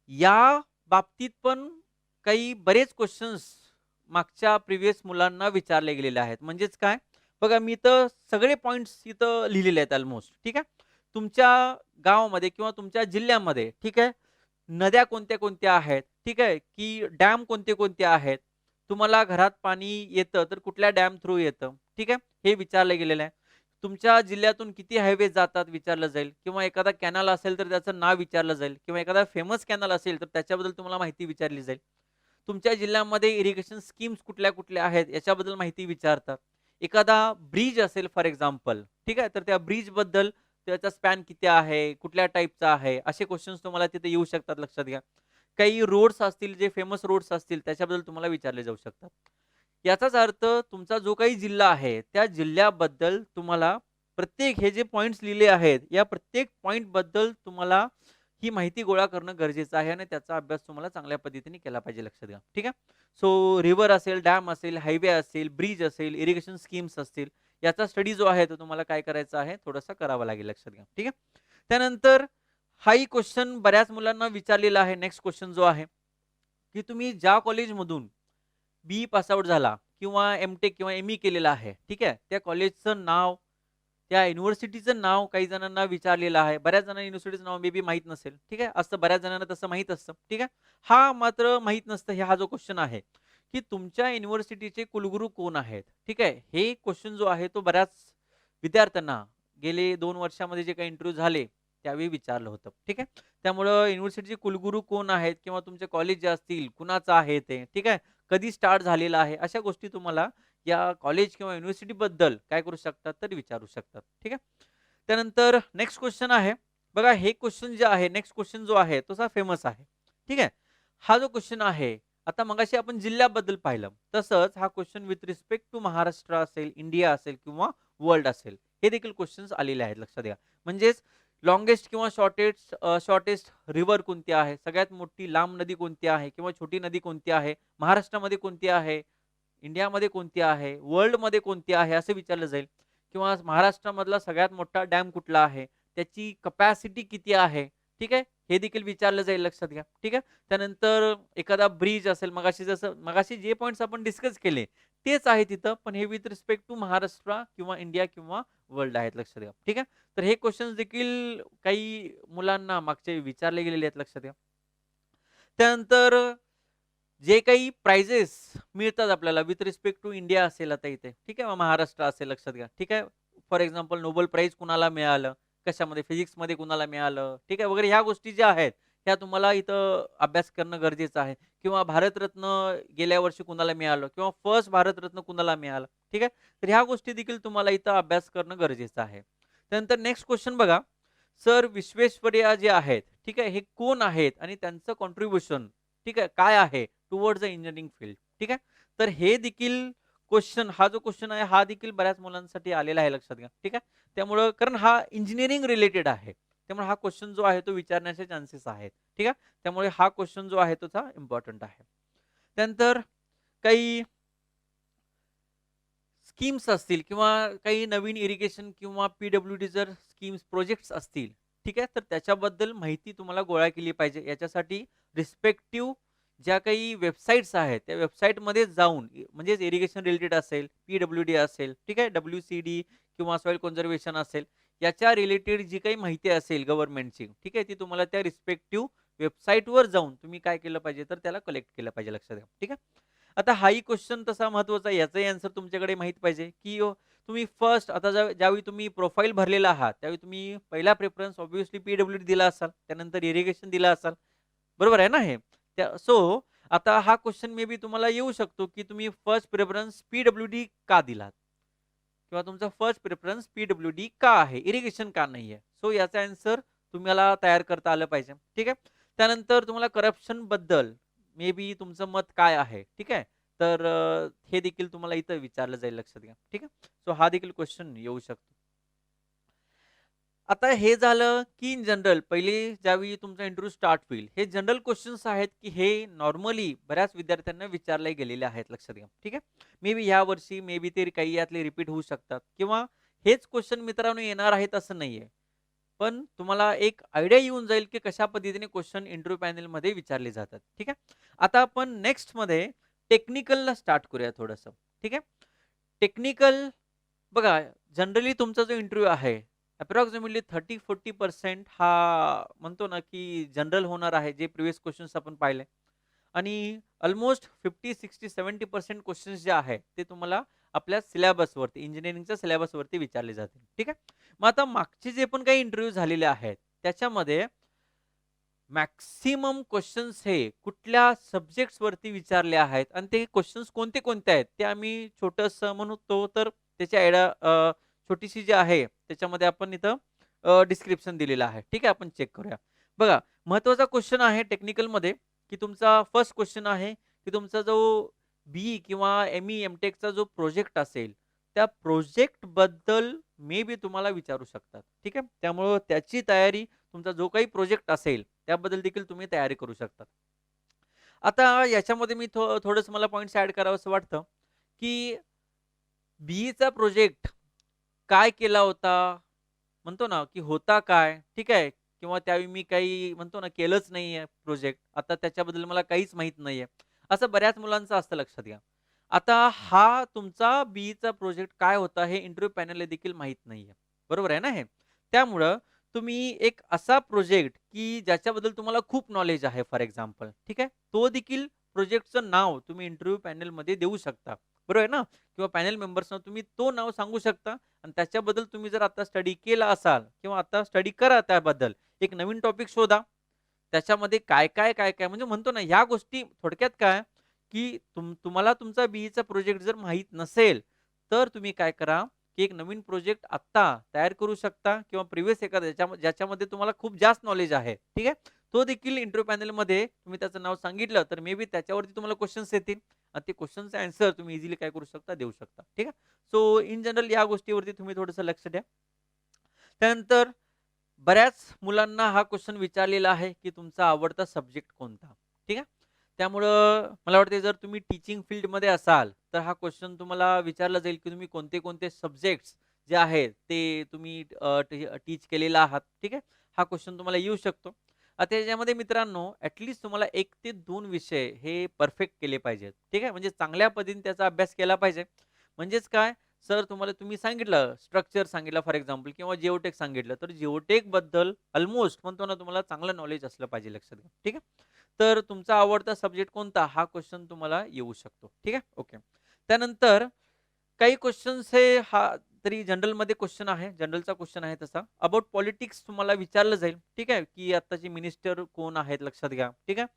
या बाबतीत पण काही बरेच क्वेश्चन्स मागच्या प्रिव्हियस मुलांना विचारले गेलेले आहेत. म्हणजेच काय? बघा मी तर सगळे पॉइंट्स इथं लिहिलेले आहेत ऑलमोस्ट. ठीक आहे. तुमच्या गावामध्ये किंवा तुमच्या जिल्ह्यामध्ये, ठीक आहे, नद्या कोणत्या-कोणत्या आहेत? ठीक आहे, की डॅम कोणते-कोणते आहेत? तुम्हाला घरात पाणी येतं तर कुठल्या डॅम थ्रू येतं? ठीक आहे, हे विचारलं गेलेलं आहे. तुमच्या जिल्ह्यातून किती हायवे जातात विचारलं जाईल किंवा एखादा कॅनल असेल तर त्याचं नाव विचारलं जाईल किंवा एखादा फेमस कॅनल असेल तर त्याच्याबद्दल तुम्हाला माहिती विचारली जाईल. तुमच्या जिल्ह्यामध्ये इरिगेशन स्कीम्स कुठल्या-कुठल्या आहेत याच्याबद्दल माहिती विचारतात. एखादा ब्रिज असेल फॉर एक्झाम्पल, ठीक आहे, तर त्या ब्रिजबद्दल त्याचा स्पॅन किती आहे, कुठल्या टाइपचा आहे, असे क्वेशन्स तुम्हाला तिथे येऊ शकतात, लक्षात घ्या. काही रोड्स असतील, जे फेमस रोड्स असतील त्याच्याबद्दल तुम्हाला विचारले जाऊ शकतात. याचाच अर्थ तुमचा जो काही जिल्हा आहे, त्या जिल्ह्याबद्दल तुम्हाला प्रत्येक हे जे पॉइंट्स लिहिले आहेत, या प्रत्येक पॉइंटबद्दल तुम्हाला ही माहिती गोळा करणं गरजेचं आहे आणि त्याचा अभ्यास तुम्हाला चांगल्या पद्धतीने केला पाहिजे, लक्षात घ्या. ठीक आहे. सो रिव्हर असेल, डॅम असेल, हायवे असेल, ब्रिज असेल, इरिगेशन स्कीम्स असतील, याचा स्टडी जो आहे तो तुम्हाला काय करायचा आहे, थोडासा करावा लागेल, लक्षात घ्या. ठीक आहे. त्यानंतर हाही क्वेश्चन बऱ्याच मुलांना विचारलेला आहे. नेक्स्ट क्वेश्चन जो आहे, की तुम्ही ज्या कॉलेजमधून बी पास आउट झाला किंवा एम-टेक किंवा एम-ई केलेलं आहे, ठीक आहे. त्या कॉलेजचं नाव, त्या युनिव्हर्सिटीचं नाव काही जणांना विचारलेलं आहे. बऱ्याच जणांना युनिव्हर्सिटीचं नाव मे बी माहीत नसेल. ठीक आहे. असतं बऱ्याच जणांना तसं माहीत असतं. ठीक आहे. हा मात्र माहीत नसतं. हा जो क्वेश्चन आहे, की तुमच्या युनिव्हर्सिटीचे कुलगुरू कोण आहेत? ठीक आहे. हे क्वेश्चन जो आहे तो बऱ्याच विद्यार्थ्यांना गेले 2 वर्षामध्ये जे काही इंटरव्ह्यू झाले, त्यावेळी विचारलं होतं. ठीक आहे. त्यामुळं युनिव्हर्सिटीचे कुलगुरू कोण आहेत किंवा तुमचे कॉलेज जे असतील, कुणाचं आहे ते, ठीक आहे. कधी स्टार्ट झालेलं आहे, अशा गोष्टी तुम्हाला या कॉलेज किंवा युनिव्हर्सिटीबद्दल काय करू शकतात, तर विचारू शकतात. ठीक आहे. त्यानंतर नेक्स्ट क्वेश्चन आहे. बघा हे क्वेश्चन जे आहे, नेक्स्ट क्वेश्चन जो आहे, तसा फेमस आहे. ठीक आहे. हा जो क्वेश्चन आहे, आता मगाशी आपण जिल्ह्याबद्दल पाहिलं. तसंच हा question with respect to Maharashtra असेल, इंडिया असेल किंवा वर्ल्ड असेल, हे देखील क्वेश्चन्स आलेले आहेत, लक्षात घ्या. म्हणजेच लाँगेस्ट किंवा शॉर्टेस्ट रिव्हर कोणती आहे? सगळ्यात मोठी लांब नदी कोणती आहे? किंवा छोटी नदी कोणती आहे? महाराष्ट्रामध्ये कोणती आहे? इंडियामध्ये कोणती आहे? वर्ल्डमध्ये कोणती आहे? असं विचारलं जाईल. किंवा महाराष्ट्रामधला सगळ्यात मोठा डॅम कुठला आहे? त्याची कपॅसिटी किती आहे? ठीक आहे. हे देखील विचारलं जाईल, लक्षात घ्या. ठीक आहे. त्यानंतर एखादा ब्रिज असेल, मगाशी जे पॉइंट्स आपण डिस्कस केले तेच आहे तिथं, पण हे विथ रिस्पेक्ट टू महाराष्ट्र किंवा इंडिया किंवा वर्ल्ड आहेत, लक्षात घ्या. ठीक आहे. तर हे क्वेश्चन्स देखील काही मुलांना मागचे विचारले गेलेले आहेत, लक्षात घ्या. त्यानंतर जे काही प्राइजेस मिळतात आपल्याला विथ रिस्पेक्ट टू इंडिया असेल आता इथे, ठीक आहे, महाराष्ट्र असेल, लक्षात घ्या. ठीक आहे. फॉर एक्झाम्पल नोबेल प्राइज कुणाला मिळालं, कशामध्ये, फिजिक्समध्ये कुणाला मिळालं, ठीक आहे, वगैरे ह्या गोष्टी ज्या आहेत ह्या तुम्हाला इथं अभ्यास करणं गरजेचं आहे. किंवा भारतरत्न गेल्या वर्षी कुणाला मिळालं किंवा फर्स्ट भारतरत्न कुणाला मिळालं, ठीक आहे. तर ह्या गोष्टी देखील तुम्हाला इथं अभ्यास करणं गरजेचं आहे. त्यानंतर नेक्स्ट क्वेश्चन बघा, सर विश्वेश्वरैया जे आहेत, ठीक आहे, हे कोण आहेत आणि त्यांचं कॉन्ट्रीब्युशन, ठीक आहे, काय आहे टुवर्ड्स द इंजिनिअरिंग फील्ड, ठीक आहे. तर हे देखील क्वेश्चन, हा जो क्वेश्चन आहे हा देखील बऱ्याच मुलांसाठी आलेला आहे, लक्षात घ्या. ठीक आहे. त्यामुळं कारण हा इंजिनिअरिंग रिलेटेड आहे, त्यामुळे हा क्वेश्चन जो आहे तो विचारण्याचे चान्सेस आहेत. ठीक आहे. त्यामुळे हा क्वेश्चन जो आहे तोचा इम्पॉर्टंट आहे. त्यानंतर काही स्कीम्स असतील किंवा काही नवीन इरिगेशन किंवा पी-डब्ल्यू-डी जर स्कीम्स, प्रोजेक्ट्स असतील, ठीक आहे, तर त्याच्याबद्दल माहिती तुम्हाला गोळा केली पाहिजे. याच्यासाठी रिस्पेक्टिव्ह ज्या काही वेबसाईट्स आहेत, त्या वेबसाईटमध्ये जाऊन म्हणजेच इरिगेशन रिलेटेड असेल, पी-डब्ल्यू-डी असेल, ठीक आहे, डब्ल्यू-सी-डी किंवा सॉइल कन्झर्वेशन असेल, याच्या रिलेटेड जी काही माहिती असेल गव्हर्नमेंटची, ठीक आहे, ती तुम्हाला त्या रिस्पेक्टिव्ह वेबसाईटवर जाऊन तुम्ही काय केलं पाहिजे, तर त्याला कलेक्ट केलं पाहिजे, लक्षात घ्या. ठीक आहे. आता हाही क्वेश्चन तसा महत्त्वाचा आहे, याचाही आन्सर तुमच्याकडे माहीत पाहिजे, की तुम्ही फर्स्ट आता ज्यावेळी तुम्ही प्रोफाईल भरलेला आहात, त्यावेळी तुम्ही पहिला प्रेफरन्स ऑब्व्हियसली पीडब्ल्यूडी दिला असाल, त्यानंतर इरिगेशन दिला असाल. बरोबर आहे ना हे? सो आता हा क्वेशन मे बी तुम्हाला येऊ शकतो, की तुम्ही फर्स्ट प्रेफरन्स पीडब्ल्यूडी का दिलात? किंवा तुमचा फर्स्ट प्रेफरन्स पीडब्ल्यूडी का आहे? इरिगेशन का नाहीये? सो याचा आन्सर तुम्हाला तयार करता आलं पाहिजे. ठीक आहे. त्यानंतर तुम्हाला करप्शन बद्दल मे बी तुमचं मत काय आहे? ठीक आहे. तर हे देखील तुम्हाला इथं विचारलं जाईल, लक्षात घ्या. ठीक आहे. सो हा देखील क्वेश्चन येऊ शकतो. आता हे झालं, की इन जनरल पहिले ज्यावेळी तुमचा इंटरव्ह्यू स्टार्ट होईल, हे जनरल क्वेश्चन्स आहेत, की हे नॉर्मली बऱ्याच विद्यार्थ्यांना विचारले गेलेले आहेत, लक्षात घ्या. ठीक आहे. मे बी ह्या वर्षी मे बी ते काही यातले रिपीट होऊ शकतात किंवा हेच क्वेश्चन मित्रांनो येणार आहेत असं नाहीये. पण तुम्हाला एक आयडिया येऊन जाईल, की कशा पद्धतीने क्वेश्चन इंटरव्ह्यू पॅनलमध्ये विचारले जातात. ठीक आहे. आता आपण नेक्स्टमध्ये टेक्निकलला स्टार्ट करूया थोडंसं. ठीक आहे. टेक्निकल बघा, जनरली तुमचा जो इंटरव्ह्यू आहे, अप्रॉक्सिमेटली 30-40% हा म्हणतो ना, की जनरल होणार आहे, जे प्रिव्हियस क्वेशन्स आपण पाहिले. आणि अल्मोस्ट 50-60-70% क्वेश्चन्स जे आहेत, ते तुम्हाला आपल्या सिलेबसवरती, इंजिनिअरिंगच्या सिलेबसवरती विचारले जातील. ठीक आहे. मग आता मागचे जे पण काही इंटरव्ह्यू झालेले आहेत, त्याच्यामध्ये मॅक्सिमम क्वेश्चन्स हे कुठल्या सब्जेक्ट्सवरती विचारले आहेत आणि ते क्वेश्चन्स कोणते-कोणते आहेत, ते आम्ही छोटंसं म्हणतो तर त्याची आयडिया छोटीशी जी आहे, त्याच्यामध्ये आपण इथं डिस्क्रिप्शन दिलेलं आहे. ठीक आहे, आपण चेक करूया. बघा, महत्त्वाचा क्वेश्चन आहे टेक्निकलमध्ये, की तुमचा फर्स्ट क्वेश्चन आहे, की तुमचा जो बी किंवा एम-ई, एम-टेकचा जो प्रोजेक्ट असेल, त्या प्रोजेक्टबद्दल मे बी तुम्हाला विचारू शकतात. ठीक आहे. त्यामुळं त्याची तयारी, तुमचा जो काही प्रोजेक्ट असेल, त्याबद्दल देखील तुम्ही तयारी करू शकता. आता याच्यामध्ये मी थोडंसं मला पॉइंट्स ॲड करावंसं वाटतं, की बी-चा प्रोजेक्ट काय केला होता? म्हणतो ना, की होता काय? ठीक आहे. किंवा त्यावेळी मी काही म्हणतो ना, केलंच नाहीये प्रोजेक्ट. आता त्याच्याबद्दल मला काहीच माहीत नाहीये. असं बऱ्याच मुलांचं असतं, लक्षात घ्या. आता हा तुमचा बी-चा प्रोजेक्ट काय होता हे इंटरव्ह्यू पॅनलला देखील माहीत नाहीये. बरोबर आहे ना हे? त्यामुळं तुम्ही एक असा प्रोजेक्ट, की ज्याच्याबद्दल तुम्हाला खूप नॉलेज आहे फॉर एक्झाम्पल, ठीक आहे? तो देखील प्रोजेक्टचं नाव तुम्ही इंटरव्ह्यू पॅनलमध्ये देऊ शकता. बरोबर आहे ना? किंवा पॅनल मेंबर्सना तुम्ही तो नाव सांगू शकता आणि त्याच्याबद्दल तुम्ही जर आता स्टडी केला असाल किंवा आता स्टडी करा त्याबद्दल. एक नवीन टॉपिक शोधा. त्याच्यामध्ये काय-काय म्हणजे म्हणतो ना, ह्या गोष्टी थोडक्यात काय, की तुम्हाला तुमचा बी-चा प्रोजेक्ट जर माहीत नसेल, तर तुम्ही काय करा, की एक नवीन प्रोजेक्ट आत्ता तयार करू शकता किंवा प्रिव्हियस एखादा ज्याच्यामध्ये तुम्हाला खूप जास्त नॉलेज आहे. ठीक आहे. तो देखील इंटरव्ह्यू पॅनलमध्ये तुम्ही त्याचं नाव सांगितलं, तर मे बी त्याच्यावरती तुम्हाला क्वेशन्स येतील आणि ते क्वेशनचे आन्सर तुम्ही इझिली काय करू शकता, देऊ शकता. ठीक आहे. सो इन जनरल या गोष्टीवरती तुम्ही थोडंसं लक्ष द्या. त्यानंतर बऱ्याच मुलांना हा क्वेश्चन विचारलेला आहे, की तुमचा आवडता सब्जेक्ट कोणता? ठीक आहे. त्यामुळं मला वाटते जर तुम्ही टीचिंग फील्डमध्ये असाल, तर हा क्वेश्चन तुम्हाला विचारला जाईल, की तुम्ही कोणते-कोणते सब्जेक्ट्स जे आहेत ते तुम्ही टीच केलेला आहात. ठीक आहे. हा क्वेश्चन तुम्हाला येऊ शकतो. आता याच्यामध्ये मित्रांनो तुम्हाला 1 ते 2 विषय हे परफेक्ट केले पाहिजेत. ठीक आहे. म्हणजे चांगल्या पद्धतीने त्याचा अभ्यास केला पाहिजे. म्हणजेच काय, सर तुम्हाला तुम्ही सांगितलं, स्ट्रक्चर सांगितलं फॉर एक्झाम्पल किंवा जिओटेक सांगितलं, तर जिओटेकबद्दल अल्मोस्ट म्हणतो ना, तुम्हाला चांगलं नॉलेज असलं पाहिजे, लक्षात घ्या. ठीक आहे. तर तुमचा आवडता सब्जेक्ट कोणता? हा क्वेश्चन तुम्हाला येऊ शकतो. ठीक आहे. ओके. त्यानंतर काही क्वेश्चन्स हे तरी जनरलमध्ये क्वेश्चन आहे, जनरलचा क्वेश्चन आहे तसा. अबाउट पॉलिटिक्स तुम्हाला विचारलं जाईल. ठीक आहे, की आत्ताचे मिनिस्टर कोण आहेत, लक्षात घ्या. ठीक आहे.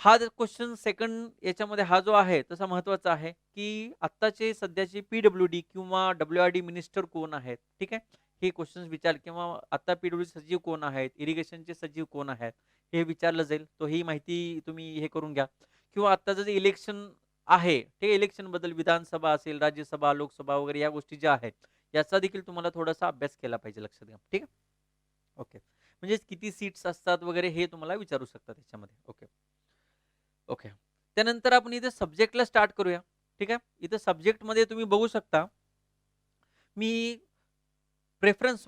हा क्वेश्चन सेकंड याच्यामध्ये हा जो आहे तसा महत्त्वाचा आहे, की आत्ताचे सध्याचे पी-डब्ल्यू-डी किंवा डब्ल्यू-आर-डी मिनिस्टर कोण आहेत? ठीक आहे. हे क्वेशन्स विचार किंवा आता पी-डब्ल्यू सचिव कोण आहेत? इरिगेशनचे सचिव कोण आहेत? हे विचारलं जाईल. तो ही माहिती तुम्ही हे करून घ्या. किंवा आत्ताचं जे इलेक्शन आहे, ते इलेक्शनबद्दल विधानसभा असेल, राज्यसभा, लोकसभा वगैरे या गोष्टी ज्या आहेत, याचा देखील तुम्हाला थोडासा अभ्यास केला पाहिजे, लक्षात घ्या. ठीक आहे. ओके. म्हणजे किती सीट्स असतात वगैरे हे तुम्हाला विचारू शकतात त्याच्यामध्ये. ओके. ओके. त्यानंतर आपण इथे सब्जेक्टला स्टार्ट करूया. ठीक आहे. इथं सब्जेक्टमध्ये तुम्ही बघू शकता, मी प्रेफरन्स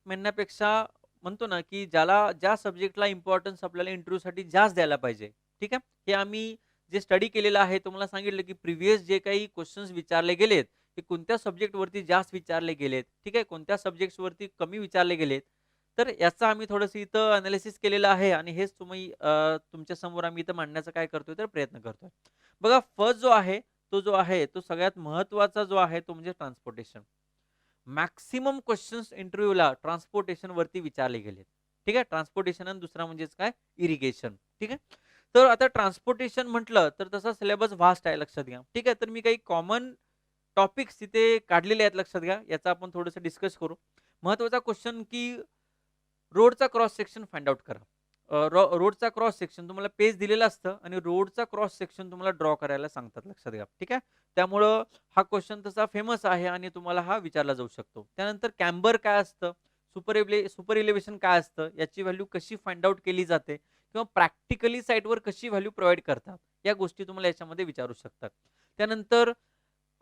म्हणण्यापेक्षा म्हणतो ना, की ज्या सब्जेक्टला इम्पोर्टन्स आपल्याला इंटरव्ह्यूसाठी जास्त द्यायला पाहिजे. ठीक आहे. हे आम्ही जे स्टडी केलेलं आहे, तुम्हाला सांगितलं, की प्रिव्हियस जे काही क्वेशन्स विचारले गेलेत, ते कोणत्या सब्जेक्टवरती जास्त विचारले गेलेत. ठीक आहे. कोणत्या सब्जेक्ट्सवरती कमी विचारले गेलेत. तर याचं आम्ही थोडंसं इथं एनालिसिस केलेलं आहे आणि हेच तुमच्या समोर आम्ही इथं मांडण्याचा काय करतोय तर प्रयत्न करतोय. बघा फर्स्ट जो आहे तो जो आहे तो सगळ्यात महत्त्वाचा जो आहे तो म्हणजे ट्रान्सपोर्टेशन. मॅक्सिमम क्वेश्चन्स इंटरव्ह्यूला ट्रान्सपोर्टेशन वरती विचारले गेले. ठीक आहे, ट्रान्सपोर्टेशन आणि दुसरा म्हणजेच काय, इरिगेशन. ठीक आहे, तर आता ट्रान्सपोर्टेशन म्हटलं तर तसा सिलेबस व्हास्ट आहे, लक्षात घ्या. ठीक आहे, तर मी काही कॉमन टॉपिक्स तिथे काढलेले आहेत, लक्षात घ्या. याचा आपण थोडंसं डिस्कस करू. महत्त्वाचा क्वेश्चन की रोडचा क्रॉस सेक्शन फाइंड आउट करा. रोडचा क्रॉस सेक्शन तुम्हाला पेज दिलेलं असतं आणि रोडचा क्रॉस सेक्शन तुम्हाला ड्रॉ करायला सांगतात, लक्षात घ्या. ठीक आहे, त्यामुळं हा क्वेश्चन तसा फेमस आहे आणि तुम्हाला हा विचारला जाऊ शकतो. त्यानंतर कॅम्बर काय असतं, सुपर इलेव्हेशन काय असतं, याची व्हॅल्यू कशी फाइंड आउट केली जाते किंवा प्रॅक्टिकली साईटवर कशी व्हॅल्यू प्रोव्हाइड करतात, या गोष्टी तुम्हाला याच्यामध्ये विचारू शकतात. त्यानंतर